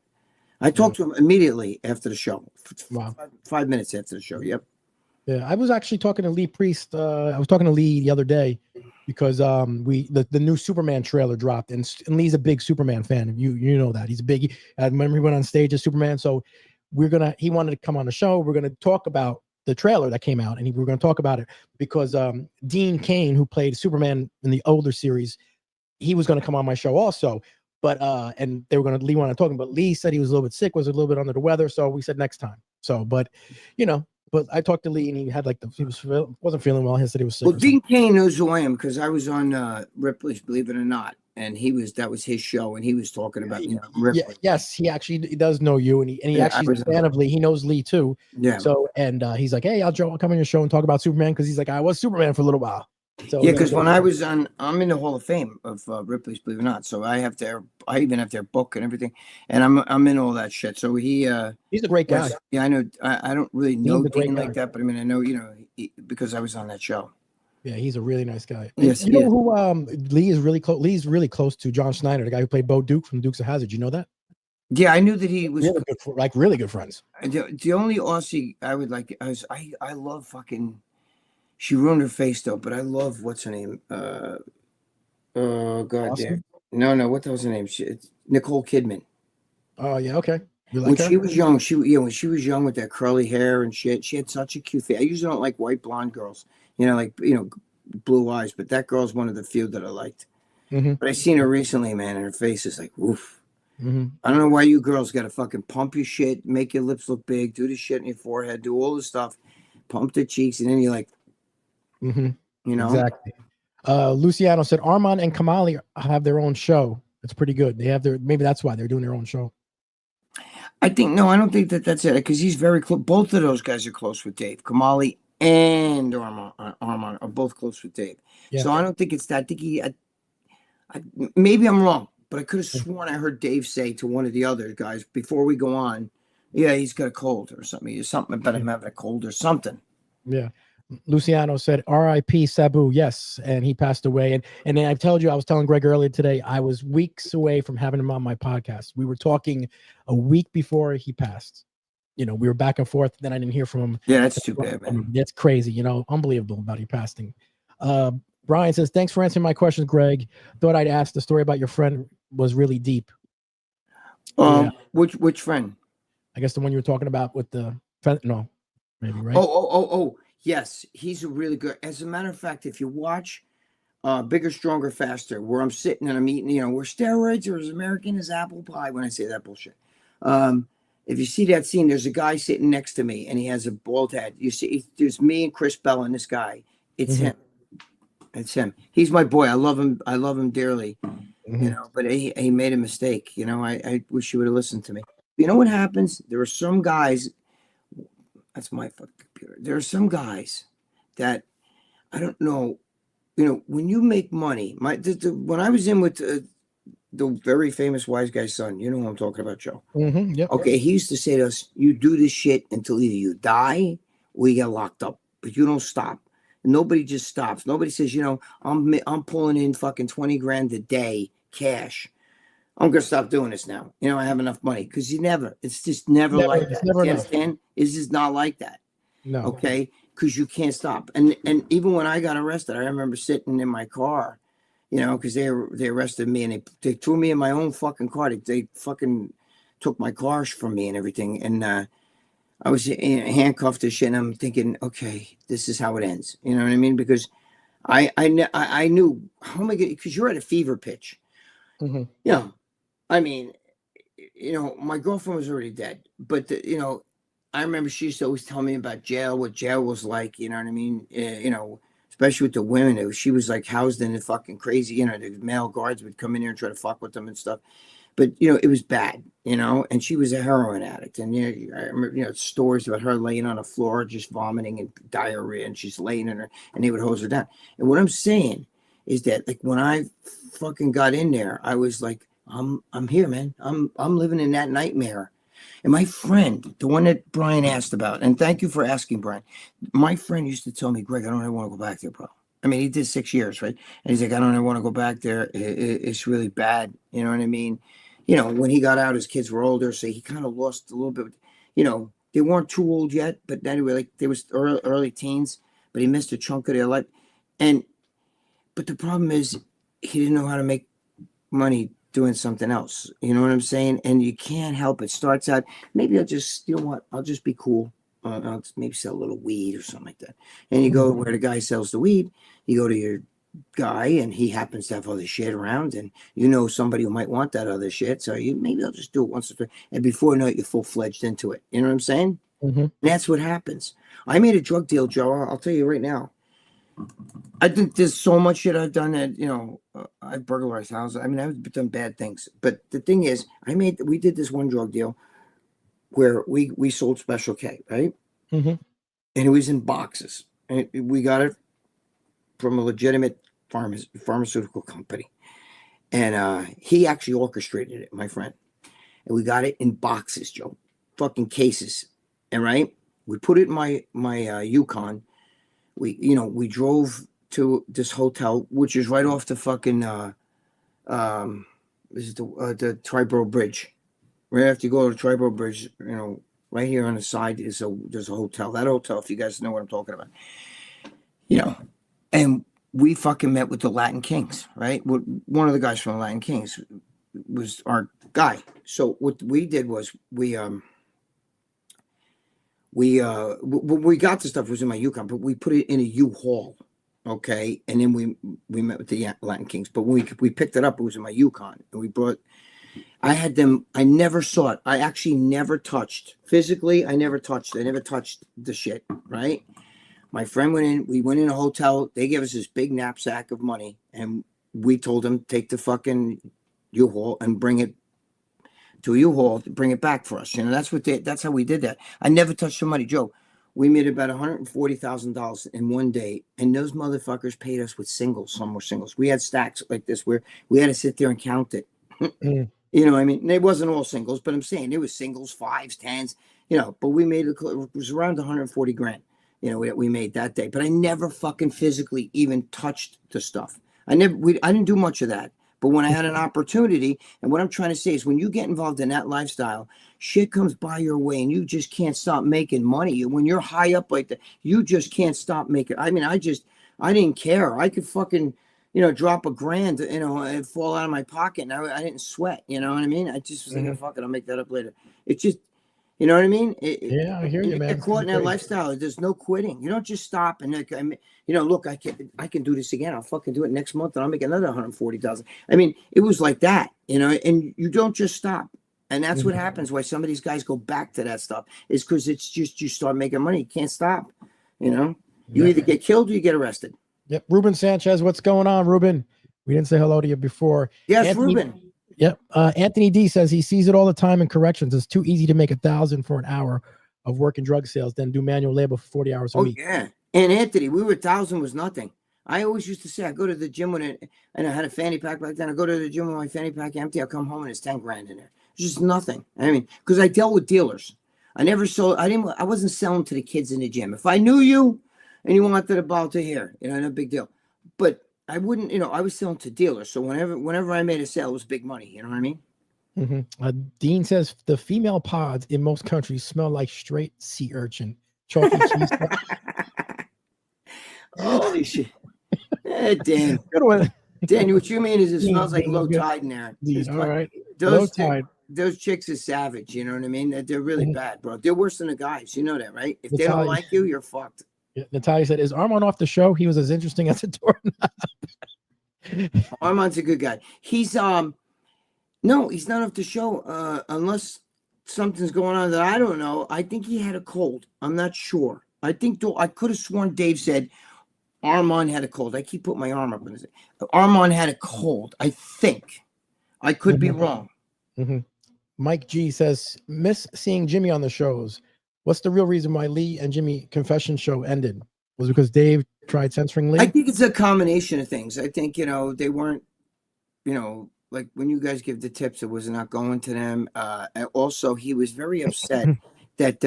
I talked to him immediately after the show. Wow. 5 minutes after the show. Yep. Yeah, I was actually talking to Lee Priest. I was talking to Lee the other day because the new Superman trailer dropped, and Lee's a big Superman fan. You know that he's a big. I remember he went on stage as Superman, so he wanted to come on the show. We're gonna talk about the trailer that came out, and we're gonna talk about it because Dean Cain, who played Superman in the older series, he was gonna come on my show also. But and they were Lee wanted to talk, but Lee said he was a little bit sick, was a little bit under the weather, so we said next time. So, but I talked to Lee, and he had wasn't feeling well. He said he was sick. Well, Dean Cain knows who I am because I was on Ripley's Believe It or Not, and that was his show, and he was talking about Ripley. Yeah, yes, he does know you, and he actually is a fan of Lee. He knows Lee too. Yeah. So he's like, hey, I'll come on your show and talk about Superman because he's like, I was Superman for a little while. So yeah, because when I was I'm in the Hall of Fame of Ripley's Believe It or Not, so I even have their book and everything, and I'm in all that shit. So he's a great guy. Yeah, I know. I don't really know Dean like that, but I mean, I know because I was on that show. Yeah, he's a really nice guy. Yes, you know who Lee is really close. Lee's really close to John Schneider, the guy who played Bo Duke from Dukes of Hazzard. You know that? Yeah, I knew that he was really good friends. The only Aussie I would like I love fucking. She ruined her face though, but I love what's her name. Oh god damn. No, what the hell's her name? It's Nicole Kidman. Oh yeah, okay. You like when her? she was young, when she was young with that curly hair and shit, she had such a cute face. I usually don't like white blonde girls, blue eyes, but that girl's one of the few that I liked. But I seen her recently, man, and her face is like woof. I don't know why you girls got to fucking pump your shit, make your lips look big, do the shit in your forehead, do all this stuff, pump the cheeks, and then you're like. Exactly. Luciano said Armand and Kamali have their own show. It's pretty good. They have maybe that's why they're doing their own show. I don't think that's it because he's very close. Both of those guys are close with Dave. Kamali and Armand are both close with Dave. Yeah. So I don't think it's that. I think maybe I'm wrong, but I could have sworn I heard Dave say to one of the other guys before we go on, yeah, he's got a cold or something. Something about him having a cold or something. Yeah. Luciano said R.I.P. Sabu. Yes, and he passed away. And then I was telling Greg earlier today, I was weeks away from having him on my podcast. We were talking a week before he passed. We were back and forth. Then I didn't hear from him. Yeah, that's too bad, man. That's crazy. Unbelievable about him passing. Brian says, thanks for answering my questions, Greg. Thought I'd ask. The story about your friend was really deep. Yeah. Which friend? I guess the one you were talking about with the fentanyl, maybe, right? Oh. Yes, he's a really good. As a matter of fact, if you watch Bigger, Stronger, Faster, where I'm sitting and I'm eating, where steroids are as American as apple pie when I say that bullshit. If you see that scene, there's a guy sitting next to me and he has a bald head. You see, there's me and Chris Bell and this guy. It's him. It's him. He's my boy. I love him. I love him dearly. But he made a mistake. I wish he would have listened to me. You know what happens? There are some guys. That's my fucking computer. There are some guys that I don't know. When you make money, when I was in with the very famous wise guy's son, you know who I'm talking about, Joe. Yep. Okay, he used to say to us, "You do this shit until either you die or you get locked up, but you don't stop." Nobody just stops. Nobody says, I'm pulling in fucking 20 grand a day cash. I'm gonna stop doing this now. I have enough money because it's just never like that. You understand? It's just not like that. No. Okay, because you can't stop. And even when I got arrested, I remember sitting in my car, because they arrested me and they threw me in my own fucking car. They fucking took my car from me and everything. And I was handcuffed to shit. And I'm thinking, okay, this is how it ends. You know what I mean? Because I knew how am I gonna? Because you're at a fever pitch. I mean, my girlfriend was already dead, but I remember she used to always tell me about jail, what jail was like. You know what I mean? Especially with the women, she was like housed in the fucking crazy. The male guards would come in here and try to fuck with them and stuff. but it was bad, and she was a heroin addict. And I remember, stories about her laying on the floor, just vomiting and diarrhea, and she's laying in her, and they would hose her down. And what I'm saying is that, like, when I fucking got in there, I was like, I'm here, man. I'm living in that nightmare. And my friend, the one that Brian asked about, and thank you for asking, Brian. My friend used to tell me, Greg, I don't ever want to go back there, bro. I mean, he did 6 years, right? And he's like, I don't ever want to go back there. It's really bad. You know what I mean? When he got out, his kids were older, so he kind of lost a little bit. They weren't too old yet, but anyway, like they was early teens, but he missed a chunk of their life. But the problem is, he didn't know how to make money doing something else. You know what I'm saying? And you can't help it. Starts out, maybe I'll just, I'll just be cool. I'll maybe sell a little weed or something like that. And you go where the guy sells the weed, you go to your guy, and he happens to have other shit around, and somebody who might want that other shit. So maybe I'll just do it once or twice. And before you know it, you're full-fledged into it. You know what I'm saying? And that's what happens. I made a drug deal, Joe. I'll tell you right now. I think there's so much shit I've done that, I've burglarized houses. I mean, I've done bad things. But the thing is, we did this one drug deal where we sold Special K, right? And it was in boxes. And we got it from a legitimate pharmaceutical company. And he actually orchestrated it, my friend. And we got it in boxes, Joe. Fucking cases. And right? We put it in my Yukon. We drove to this hotel, which is right off the fucking this is the Triborough Bridge. Right after you go to Triborough Bridge, right here on the side there's a hotel. That hotel, if you guys know what I'm talking about, and we fucking met with the Latin Kings, right? One of the guys from the Latin Kings was our guy. So what we did was we got the stuff, it was in my Yukon, but we put it in a U-Haul, okay? And then we met with the Latin Kings, but when we picked it up, it was in my Yukon, and we brought. I had them. I never saw it. I actually never touched physically. I never touched the shit. Right. My friend went in. We went in a hotel. They gave us this big knapsack of money, and we told them take the fucking U-Haul and bring it to a U-Haul to bring it back for us. That's how we did that. I never touched the money, Joe. We made about $140,000 in one day, and those motherfuckers paid us with singles. Some were singles. We had stacks like this where we had to sit there and count it. You know what I mean? And it wasn't all singles, but I'm saying it was singles, fives, tens, but we made it was around 140 grand, we made that day. But I never fucking physically even touched the stuff. I didn't do much of that. But when I had an opportunity, and what I'm trying to say is when you get involved in that lifestyle, shit comes by your way and you just can't stop making money. When you're high up like that, you just can't stop making. I mean, I didn't care. I could fucking, drop $1,000, and fall out of my pocket. And I didn't sweat. You know what I mean? I just was like, oh, fuck it, I'll make that up later. It's just, you know what I mean? Yeah, I hear you, man. Get caught in that lifestyle. There's no quitting. You don't just stop and look, I can do this again. I'll fucking do it next month, and I'll make another 140,000. I mean, it was like that, and you don't just stop. And that's what happens. Why some of these guys go back to that stuff is because it's just you start making money. You can't stop. You either get killed or you get arrested. Yep. Ruben Sanchez, what's going on, Ruben? We didn't say hello to you before. Yes, Ruben. Yep. Anthony D says he sees it all the time in corrections. It's too easy to make $1,000 for an hour of work in drug sales, then do manual labor for 40 hours a week. Oh, yeah. And Anthony, 1,000 was nothing. I always used to say, I go to the gym and I had a fanny pack back then. I go to the gym with my fanny pack empty. I'll come home and it's 10 grand in there. It's just nothing. I mean, because I dealt with dealers. I wasn't selling to the kids in the gym. If I knew you and you wanted a bottle to here, no big deal. But I wouldn't, I was selling to dealers. So whenever I made a sale, it was big money. You know what I mean? Dean says the female pods in most countries smell like straight sea urchin. Chalky cheese. Holy shit. Dan. Good one. Dan, what you mean is it smells like low tide in there. All right. Those chicks are savage. You know what I mean? They're really bad, bro. They're worse than the guys. You know that, right? If they don't like you, you're fucked. Yeah, Natalia said, is Armand off the show? He was as interesting as a doorknob. Armand's a good guy. He's no, he's not off the show unless something's going on that I don't know. I think he had a cold. I'm not sure. I could have sworn Dave said Armand had a cold. I keep putting my arm up in his. Armand had a cold. I think. I could be wrong. Mm-hmm. Mike G says, miss seeing Jimmy on the shows. What's the real reason why Lee and Jimmy confession show ended? Was it because Dave tried censoring Lee? I think it's a combination of things. I think, they weren't, like when you guys give the tips, it was not going to them. And also, he was very upset that,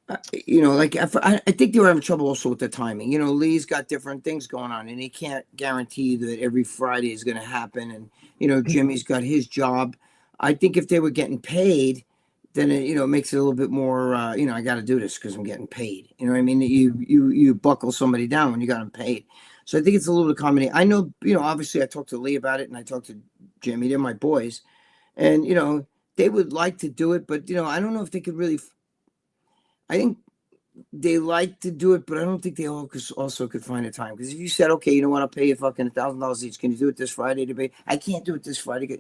like I think they were having trouble also with the timing. Lee's got different things going on, and he can't guarantee that every Friday is going to happen. And Jimmy's got his job. I think if they were getting paid, then it makes it a little bit more. I got to do this because I'm getting paid. You know what I mean? You buckle somebody down when you got them paid. So I think it's a little bit of combination. I know, obviously I talked to Lee about it, and I talked to Jimmy. They're my boys, and they would like to do it, but I don't know if they could really. I think they like to do it, but I don't think they also could find the time. Because if you said, okay, you know what, I'll pay you fucking $1,000 each. Can you do it this Friday to pay? I can't do it this Friday.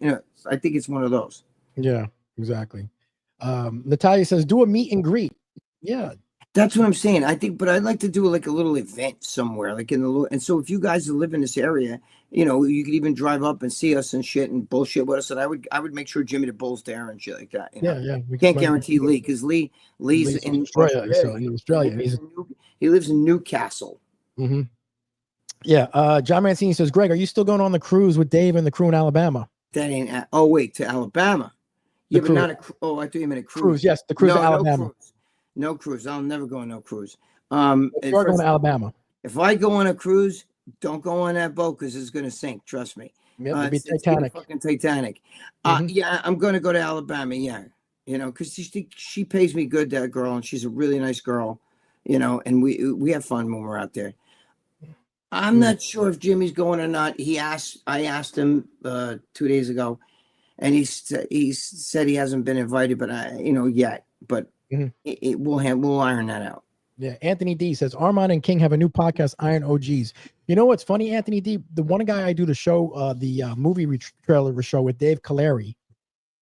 I think it's one of those. Yeah, exactly. Natalia says, do a meet and greet. Yeah. That's what I'm saying. I think, but I'd like to do like a little event somewhere, like and so if you guys live in this area, you could even drive up and see us and shit and bullshit with us. And I would make sure Jimmy the Bull's there and shit like that. Yeah. We can't guarantee Lee because Lee's in Australia. So in Australia. He lives in Newcastle. Mm-hmm. Yeah. John Mancini says, Greg, are you still going on the cruise with Dave and the crew in Alabama? That ain't. To Alabama. Yeah, but not a. I thought you meant a cruise. Yes, the cruise to Alabama. No cruise. I'll never go on no cruise. If you're going to Alabama. If I go on a cruise, don't go on that boat because it's going to sink. Trust me. It'll be Titanic. It's fucking Titanic. Mm-hmm. Yeah, I'm going to go to Alabama. Yeah, because she pays me good, that girl, and she's a really nice girl. And we have fun when we're out there. I'm not sure if Jimmy's going or not. I asked him 2 days ago, and he said he hasn't been invited, but yet. But we'll iron that out. Yeah, Anthony D says Armand and King have a new podcast, Iron OGs. You know what's funny, Anthony D? The one guy I do the show, the movie trailer show with Dave Caleri,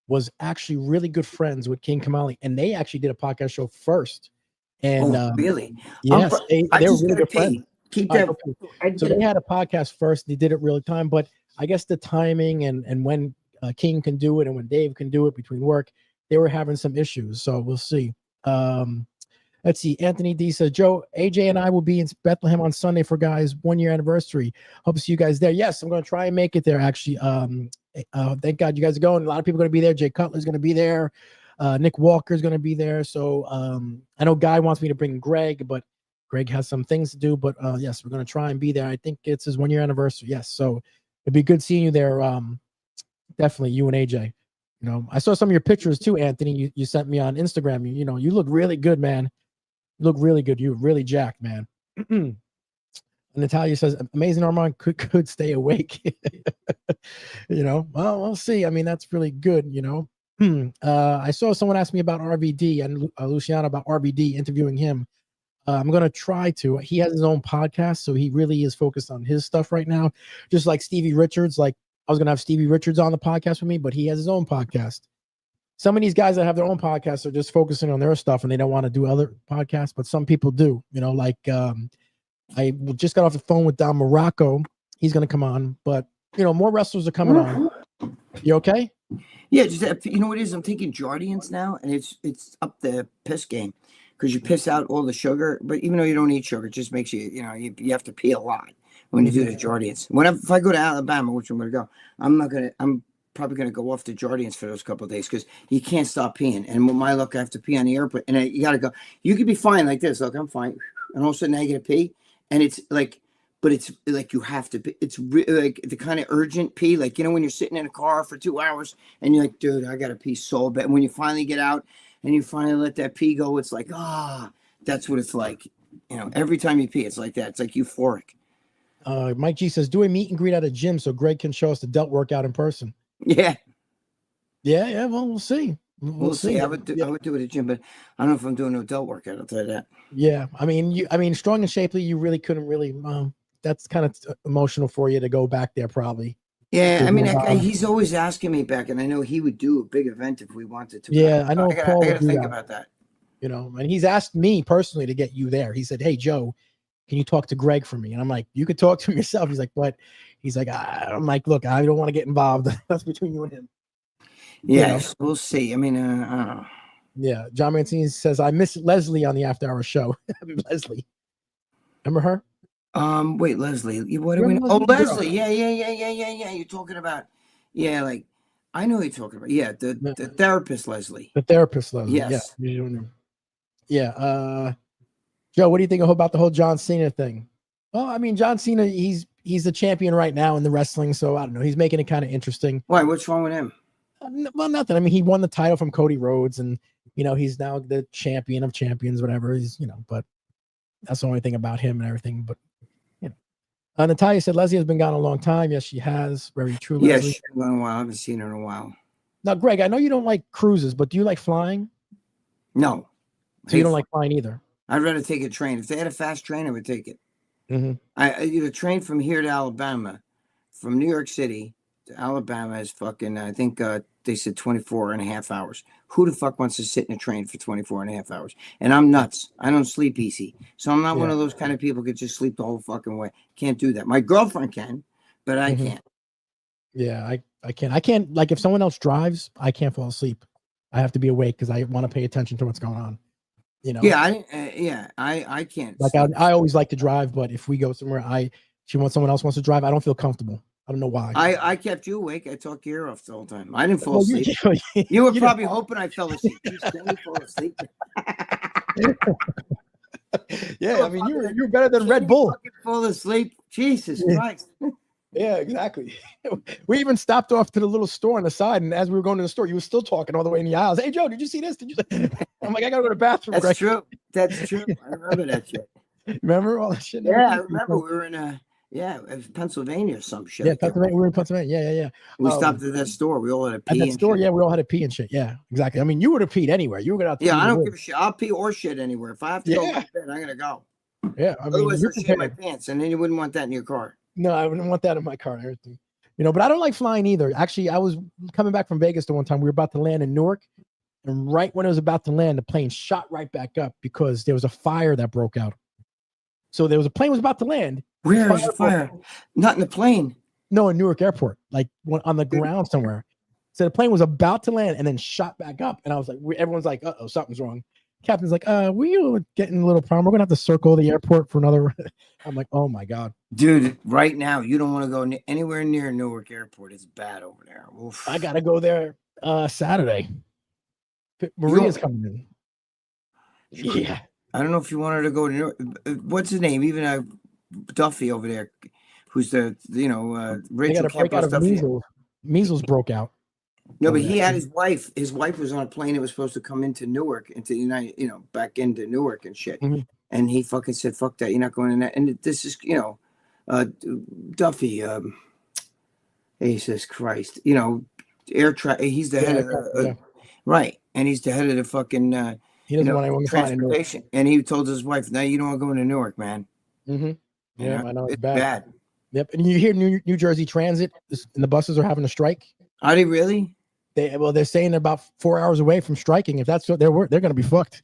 was actually really good friends with King Kamali, and they actually did a podcast show first. And really? Yes, they're really good friends. Keep that. Okay. So they had a podcast first. They did it real time, but I guess the timing and when King can do it and when Dave can do it between work, they were having some issues. So we'll see. Let's see. Anthony D says, Joe, AJ and I will be in Bethlehem on Sunday for guys' 1 year anniversary. Hope to see you guys there. Yes, I'm going to try and make it there. Actually, thank God you guys are going. A lot of people are going to be there. Jay Cutler's going to be there. Nick Walker's going to be there. So I know Guy wants me to bring Greg, but Greg has some things to do. But yes, we're going to try and be there. I think it's his 1 year anniversary. Yes, so it'd be good seeing you there. Definitely, you and AJ. I saw some of your pictures too, Anthony. You sent me on Instagram. You look really good, man. You look really good. You're really jacked, man. Natalia says, amazing Armand could stay awake. Well, we'll see. I mean, that's really good, I saw someone ask me about RVD and Luciano about RVD, interviewing him. I'm going to try to. He has his own podcast, so he really is focused on his stuff right now. Just like Stevie Richards. Like, I was going to have Stevie Richards on the podcast with me, but he has his own podcast. Some of these guys that have their own podcasts are just focusing on their stuff and they don't want to do other podcasts, but some people do. I just got off the phone with Don Morocco. He's going to come on, but more wrestlers are coming on. You okay? Yeah, just you know what it is? I'm taking Jardians now, and it's up the piss game because you piss out all the sugar. But even though you don't eat sugar, it just makes you you have to pee a lot when you do the Jardians. If I go to Alabama, which I'm going to go, I'm probably going to go off the Jardians for those couple of days because you can't stop peeing. And with my luck, I have to pee on the airplane, and you got to go. You could be fine like this. Look, I'm fine, and all of a sudden I get to pee, and it's like. But it's like you have to. It's like the kind of urgent pee, like when you're sitting in a car for 2 hours and you're like, dude, I gotta pee so bad. And when you finally get out and you finally let that pee go, it's like, that's what it's like. Every time you pee, it's like that. It's like euphoric. Mike G says, do a meet and greet at a gym so Greg can show us the delt workout in person. Yeah. Well, we'll see. We'll see. I would do it at a gym, but I don't know if I'm doing no delt workout. I'll tell you that. Yeah, I mean, strong and shapely, you really couldn't really. That's kind of emotional for you to go back there, probably. Yeah, I mean, he's always asking me back, and I know he would do a big event if we wanted to. Yeah, I know. I gotta think about that. And he's asked me personally to get you there. He said, "Hey, Joe, can you talk to Greg for me?" And I'm like, "You could talk to him yourself." He's like, "But," he's like, "I'm like, look, I don't want to get involved. That's between you and him." Yes, we'll see. I mean, I don't know. Yeah, John Mancini says I miss Leslie on the After Hour show. Leslie, remember her? Wait, Leslie. What do we know? Remember Oh, Leslie? Leslie. Yeah. You're talking about, yeah, like I know who you're talking about. Yeah, the therapist Leslie. The therapist Leslie. Yes. Yeah. Joe, what do you think about the whole John Cena thing? Well, I mean, John Cena, he's the champion right now in the wrestling, so I don't know. He's making it kind of interesting. Why? What's wrong with him? Well, nothing. I mean, he won the title from Cody Rhodes, and he's now the champion of champions, whatever. He's but that's the only thing about him and everything. But Natalia said Leslie has been gone a long time. Yes, she has. Very true. Yes, Leslie. she's been gone a while. I haven't seen her in a while. Now, Greg, I know you don't like cruises, but do you like flying? No. So you don't like flying either? I'd rather take a train. If they had a fast train, I would take it. Mm-hmm. The train from here to Alabama, from New York City to Alabama is fucking, I think they said 24 and a half hours. Who the fuck wants to sit in a train for 24 and a half hours? And I'm nuts. I don't sleep easy. So I'm not one of those kind of people who could just sleep the whole fucking way. Can't do that. My girlfriend can, but I can't. Yeah, I can't. I can't, like, if someone else drives, I can't fall asleep. I have to be awake because I want to pay attention to what's going on. Yeah, I can't. Like I always like to drive, but if we go somewhere, someone else wants to drive, I don't feel comfortable. I don't know why. I kept you awake. I talked your ear off the whole time. I didn't fall asleep. You You were probably hoping I fell asleep. You still fall asleep. Yeah, I mean, you're better than Red Bull. Fall asleep. Jesus Christ. Yeah, exactly. We even stopped off to the little store on the side, and as we were going to the store, you were still talking all the way in the aisles. Hey, Joe, did you see this? I'm like, I gotta go to the bathroom. That's Greg. true. That's true. I remember that shit. Remember all that shit? Yeah, I remember. We were in it was Pennsylvania or some shit. Yeah, Pennsylvania. We were in Pennsylvania. Yeah. We stopped at that store. We all had to pee. At that store, we all had to pee and shit. Yeah, exactly. I mean, you would have peed anywhere. You would have. Yeah, I don't give a shit. I'll pee or shit anywhere. If I have to go to bed, I'm gonna go. Yeah, I mean, otherwise, I'll shit my pants, and then you wouldn't want that in your car. No, I wouldn't want that in my car and everything. But I don't like flying either. Actually, I was coming back from Vegas the one time. We were about to land in Newark, and right when it was about to land, the plane shot right back up because there was a fire that broke out. So there was a plane was about to land. Where is the fire? Not in the plane. No, in Newark Airport, like on the ground somewhere. So the plane was about to land and then shot back up. And I was like, everyone's like, uh-oh, something's wrong. Captain's like, we're getting a little problem. We're going to have to circle the airport for another. I'm like, oh my God. Dude, right now, you don't want to go anywhere near Newark Airport. It's bad over there. Oof. I got to go there Saturday. Maria's coming in. Yeah. I don't know if you wanted to go to Newark. What's his name? Even Duffy over there, who's the, Rachel got a break out of measles. Measles broke out. No, but he had his wife. His wife was on a plane that was supposed to come into Newark, back into Newark and shit. Mm-hmm. And he fucking said, "Fuck that! You're not going in that." And this is, Duffy. Jesus Christ! Air traffic. He's the head of right, and he's the head of the fucking. He doesn't want anyone to fly in Newark. And he told his wife, "No, you don't want to go into Newark, man." Mm-hmm. Yeah, I know it's bad. Yep, and you hear New Jersey Transit and the buses are having a strike. Are they really? They're saying they're about 4 hours away from striking. If that's what they're going to be fucked.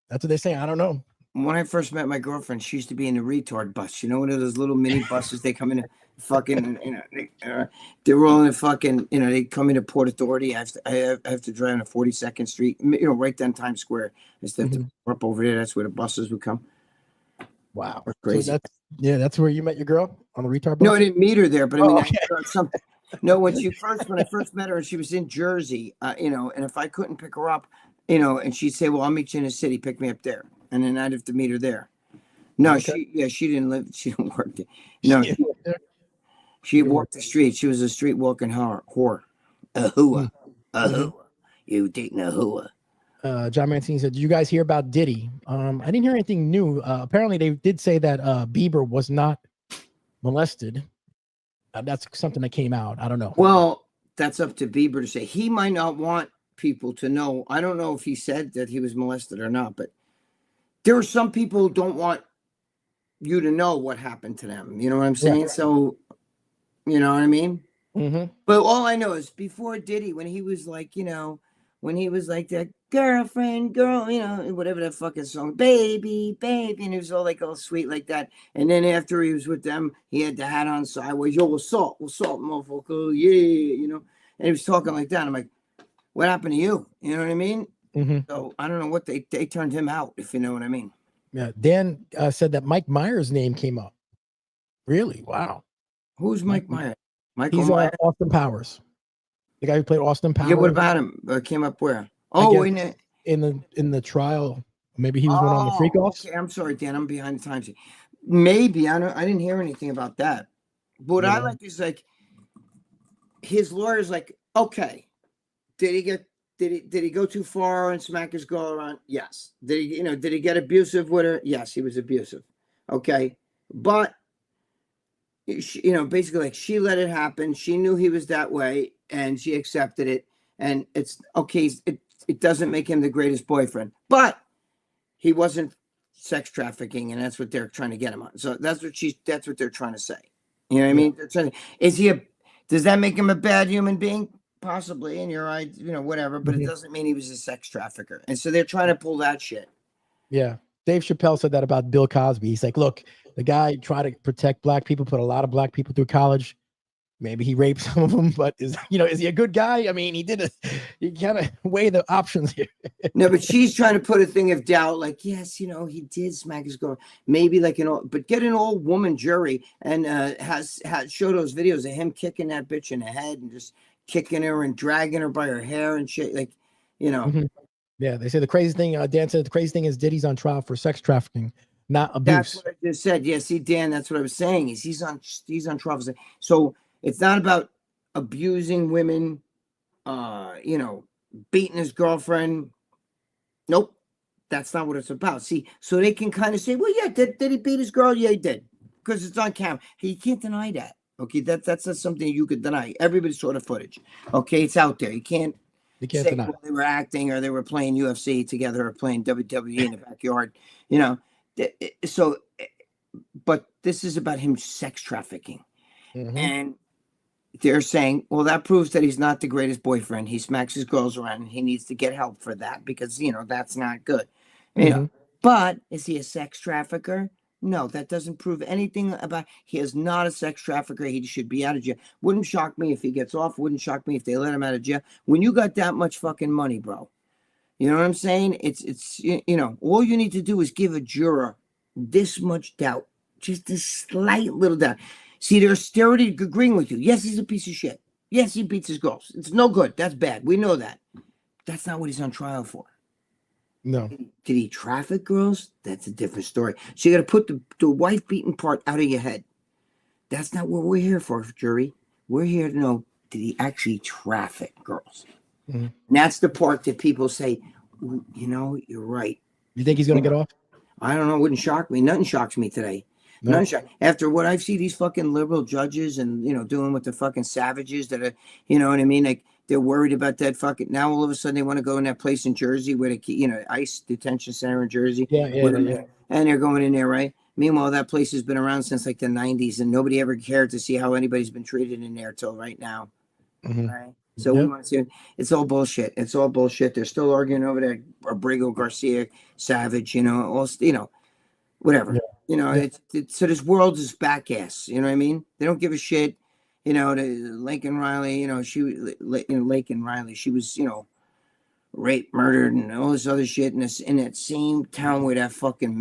That's what they're saying. I don't know. When I first met my girlfriend, she used to be in the retard bus. One of those little mini buses. They come in fucking, they're all in the fucking, they come into Port Authority. I have to drive on 42nd Street, right down Times Square. Instead of up over there, that's where the buses would come. Wow, that's crazy. So that's where you met your girl, on the retard bus? No, I didn't meet her there, but I mean, something. No, when I first met her, and she was in Jersey, and if I couldn't pick her up, and she'd say, "Well, I'll meet you in the city, pick me up there," and then I'd have to meet her there. No, she didn't work there. No, she walked the street. She was a street walking whore, a hooah, You dating a hooah. John Mancini said, "Did you guys hear about Diddy?" I didn't hear anything new. Apparently, they did say that Bieber was not molested. That's something that came out. I don't know. Well, that's up to Bieber to say. He might not want people to know. I don't know if he said that he was molested or not, but there are some people who don't want you to know what happened to them. You know what I'm saying? Yeah. So, you know what I mean? Mm-hmm. But all I know is before Diddy, when he was like, when he was like that girlfriend, girl, whatever that fucking song, baby, and he was all sweet like that. And then after he was with them, he had the hat on sideways. Yo, what's up, motherfucker? Yeah, and he was talking like that. I'm like, what happened to you? You know what I mean? Mm-hmm. So I don't know what they turned him out, if you know what I mean. Yeah. Dan said that Mike Myers' name came up. Really? Wow. Who's Mike Myers? Michael He's Myers. Austin Powers, the guy who played Austin Powers. Yeah, what about him? Came up where? I Oh, guess in the trial. Maybe he was one on the freak offs. Okay, I'm sorry, Dan. I'm behind the times. Maybe I didn't hear anything about that. But what I like is like his lawyer's like, okay, did he go too far and smack his girl around? Yes. Did he get abusive with her? Yes, he was abusive. Okay, but basically like she let it happen. She knew he was that way, and she accepted it. And it's okay. It doesn't make him the greatest boyfriend, but he wasn't sex trafficking, and that's what they're trying to get him on. So that's what they're trying to say. You know what I mean? Does that make him a bad human being? Possibly, in your eyes, whatever, but it doesn't mean he was a sex trafficker. And so they're trying to pull that shit. Yeah. Dave Chappelle said that about Bill Cosby. He's like, look, the guy tried to protect black people, put a lot of black people through college. Maybe he raped some of them, but is he a good guy? I mean, you kind of weigh the options here. No, but she's trying to put a thing of doubt, like, yes, he did smack his girl. Maybe like but get an old woman jury and show those videos of him kicking that bitch in the head and just kicking her and dragging her by her hair and shit. Like, Mm-hmm. Yeah, they say the crazy thing, Dan said the crazy thing is Diddy's on trial for sex trafficking, not abuse. That's what I just said. Yeah, see, Dan, that's what I was saying. Is he's on trial. So it's not about abusing women, beating his girlfriend. Nope. That's not what it's about. See, so they can kind of say, well, yeah, did he beat his girl? Yeah, he did. Because it's on camera. Hey, you can't deny that. Okay, that's not something you could deny. Everybody saw the footage. Okay, it's out there. You can't say deny they were acting or they were playing UFC together or playing WWE in the backyard. So, but this is about him sex trafficking. Mm-hmm. And they're saying, well, that proves that he's not the greatest boyfriend. He smacks his girls around and he needs to get help for that because, that's not good. But is he a sex trafficker? No, that doesn't prove anything about. He is not a sex trafficker. He should be out of jail. Wouldn't shock me if he gets off. Wouldn't shock me if they let him out of jail. When you got that much fucking money, bro, you know what I'm saying? It's all you need to do is give a juror this much doubt, just a slight little doubt. See, they're already agreeing with you. Yes, he's a piece of shit. Yes, he beats his girls. It's no good. That's bad. We know that. That's not what he's on trial for. No. Did he traffic girls? That's a different story. So you got to put the wife beating part out of your head. That's not what we're here for, jury. We're here to know, did he actually traffic girls? Mm-hmm. And that's the part that people say, you're right. You think he's going to get off? I don't know. It wouldn't shock me. Nothing shocks me today. No. After what I've seen these fucking liberal judges and, doing with the fucking savages that are, you know what I mean? Like, they're worried about that fucking. Now all of a sudden they want to go in that place in Jersey where the ICE detention center in Jersey. Yeah. And they're going in there, right? Meanwhile, that place has been around since like the 90s, and nobody ever cared to see how anybody's been treated in there till right now. Mm-hmm. Right? So we want to see. It's all bullshit. It's all bullshit. They're still arguing over that Abrego Garcia Savage. Whatever. Yeah. So this world is back ass. You know what I mean? They don't give a shit. Laken Riley, Laken Riley, she was, raped, murdered, and all this other shit in that same town where that fucking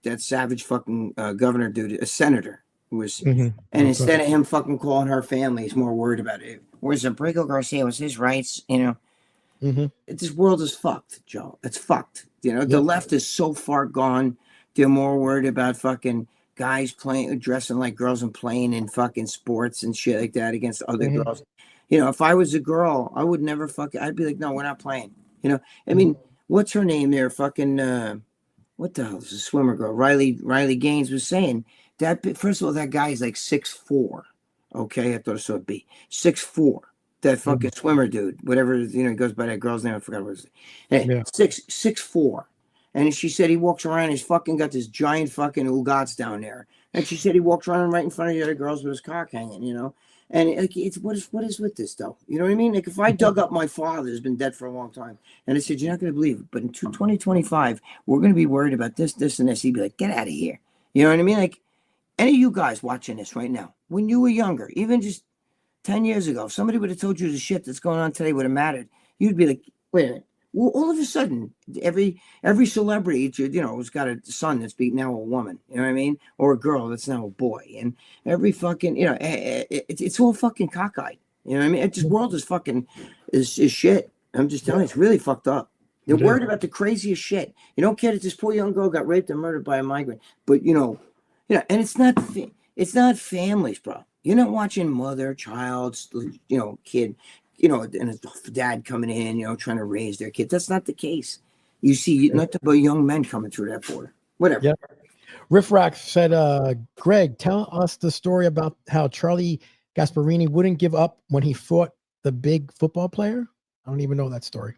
that savage fucking governor dude, a senator, was. Mm-hmm. And instead of him fucking calling her family, he's more worried about it. Whereas Abrego Garcia was his rights, Mm-hmm. This world is fucked, Joe. It's fucked. The left is so far gone. They're more worried about fucking guys dressing like girls and playing in fucking sports and shit like that against other girls. If I was a girl, I would never I'd be like, no, we're not playing. I mean, what's her name there? Fucking, what the hell is the swimmer girl? Riley Gaines was saying that, first of all, that guy is like 6'4". Okay. I thought it would be 6'4". That fucking swimmer dude, whatever, he goes by that girl's name. I forgot what it was. Hey, 6'4". And she said he walks around, he's fucking got this giant fucking ugats down there. And she said he walks around right in front of the other girls with his cock hanging, And it's what is with this though? You know what I mean? Like if I dug up my father who's been dead for a long time, and I said, you're not going to believe it, but in 2025, we're going to be worried about this, and this. He'd be like, get out of here. You know what I mean? Like any of you guys watching this right now, when you were younger, even just 10 years ago, if somebody would have told you the shit that's going on today would have mattered, you'd be like, wait a minute. Well, all of a sudden, every celebrity, has got a son that's now a woman, you know what I mean? Or a girl that's now a boy. And every fucking, it's all fucking cockeyed. You know what I mean? This world is fucking, is shit. I'm just telling you, it's really fucked up. They're worried about the craziest shit. You don't care that this poor young girl got raped and murdered by a migrant. But, and it's not families, bro. You're not watching mother, child, kid, and a dad coming in, trying to raise their kid. That's not the case. You see nothing but young men coming through that border. Whatever. Yep. Riff Rack said, Greg, tell us the story about how Charlie Gasparini wouldn't give up when he fought the big football player. I don't even know that story.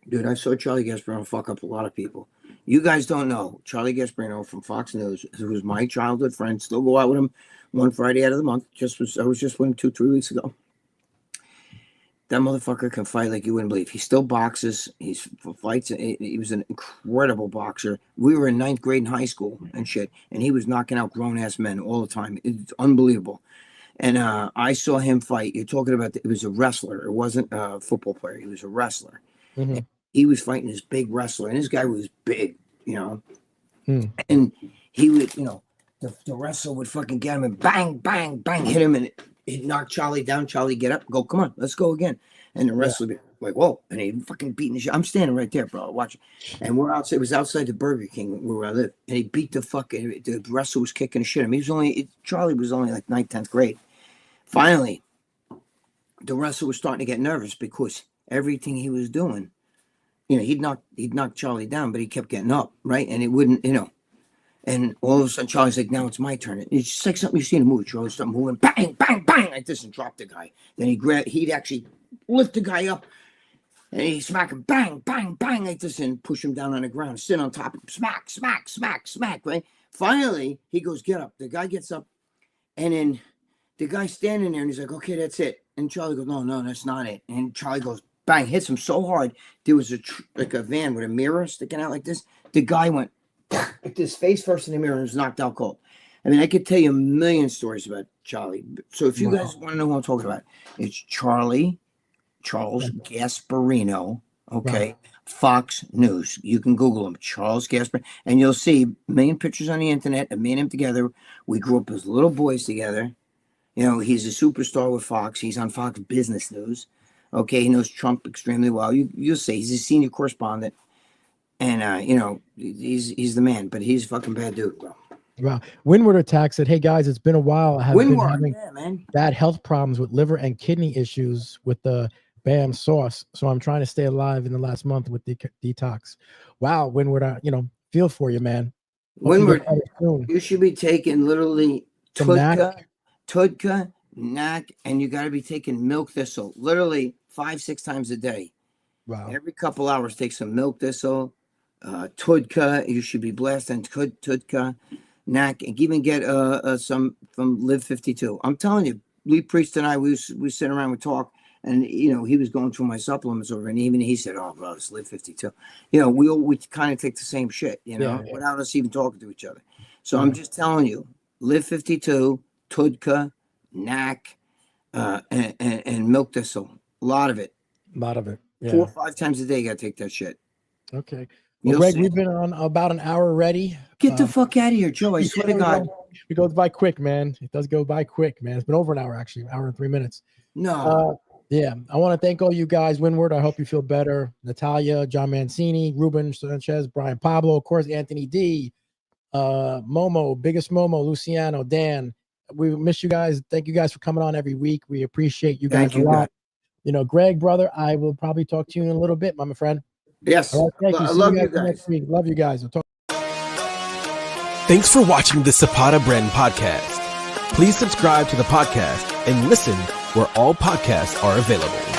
Dude, I saw Charlie Gasparino fuck up a lot of people. You guys don't know. Charlie Gasparino from Fox News, who was my childhood friend, still go out with him one Friday out of the month. I was just with him 2-3 weeks ago. That motherfucker can fight like you wouldn't believe. He still boxes. He fights. He was an incredible boxer. We were in 9th grade in high school and shit, and he was knocking out grown-ass men all the time. It's unbelievable. And I saw him fight. You're talking about, it was a wrestler. It wasn't a football player. He was a wrestler. Mm-hmm. He was fighting this big wrestler, and this guy was big, And he would, the wrestler would fucking get him and bang, bang, bang, hit him, and he'd knock Charlie down. Charlie get up, go, come on, let's go again. And the wrestler would be like, whoa, and he fucking beating the shit. I'm standing right there, bro, watching. And we're outside. It was outside the Burger King where I live, and he beat the wrestler was kicking the shit out of him. Charlie was only like 9th, 10th grade. Finally, the wrestler was starting to get nervous because everything he was doing, he'd knock Charlie down, but he kept getting up, right? And it wouldn't, and all of a sudden Charlie's like, now it's my turn. It's just like something you see in a movie. Charlie started moving, bang, bang, bang, like this, and dropped the guy. Then he'd actually lift the guy up, and he'd smack him, bang, bang, bang, like this, and push him down on the ground, sit on top of him, smack, smack, smack, smack, right? Finally, he goes, get up. The guy gets up, and then the guy's standing there, and he's like, okay, that's it. And Charlie goes, no, that's not it. And Charlie goes, bang, hits him so hard. There was like a van with a mirror sticking out like this. The guy went like this, face first in the mirror, and was knocked out cold. I mean, I could tell you a million stories about Charlie. So if you guys want to know who I'm talking about, it's Charles Gasparino, okay? Wow. Fox News. You can Google him, Charles Gasparino, and you'll see a million pictures on the internet of me and him together. We grew up as little boys together. He's a superstar with Fox. He's on Fox Business News. Okay, he knows Trump extremely well. You'll see he's a senior correspondent, and he's the man. But he's a fucking bad dude, bro. Wow. Windward Attack said, "Hey guys, it's been a while. I have been having bad health problems with liver and kidney issues with the BAM sauce. So I'm trying to stay alive in the last month with the detox." Wow, Windward, feel for you, man. Windward, you should be taking literally Tudka, Nac, and you got to be taking milk thistle literally 5-6 times a day. Wow. Every couple hours, take some milk thistle, Tudka. You should be blasting Tudka, Nac, and even get some from Live 52. I'm telling you, Lee Priest and I, we sitting around, we talk, and he was going through my supplements over, and even he said, "Oh, bro, it's Live 52." We kind of take the same shit, without us even talking to each other. So I'm just telling you, Live 52. Tudka, Nac, and milk thistle. A lot of it. Yeah. 4 or 5 times a day, you gotta take that shit. Okay. Well, Greg, we've been on about an hour already. Get the fuck out of here, Joe. I swear to God. It goes by quick, man. It does go by quick, man. It's been over an hour, actually, an hour and 3 minutes. No. Yeah. I want to thank all you guys. Windward, I hope you feel better. Natalia, John Mancini, Ruben Sanchez, Brian Pablo, of course, Anthony D, Momo, Biggest Momo, Luciano, Dan. We miss you guys. Thank you guys for coming on every week. We appreciate you guys a lot. Greg, brother, I will probably talk to you in a little bit, my friend. Yes. Right, I love you guys. Love you guys. Thanks for watching the Zapata Brand podcast. Please subscribe to the podcast and listen where all podcasts are available.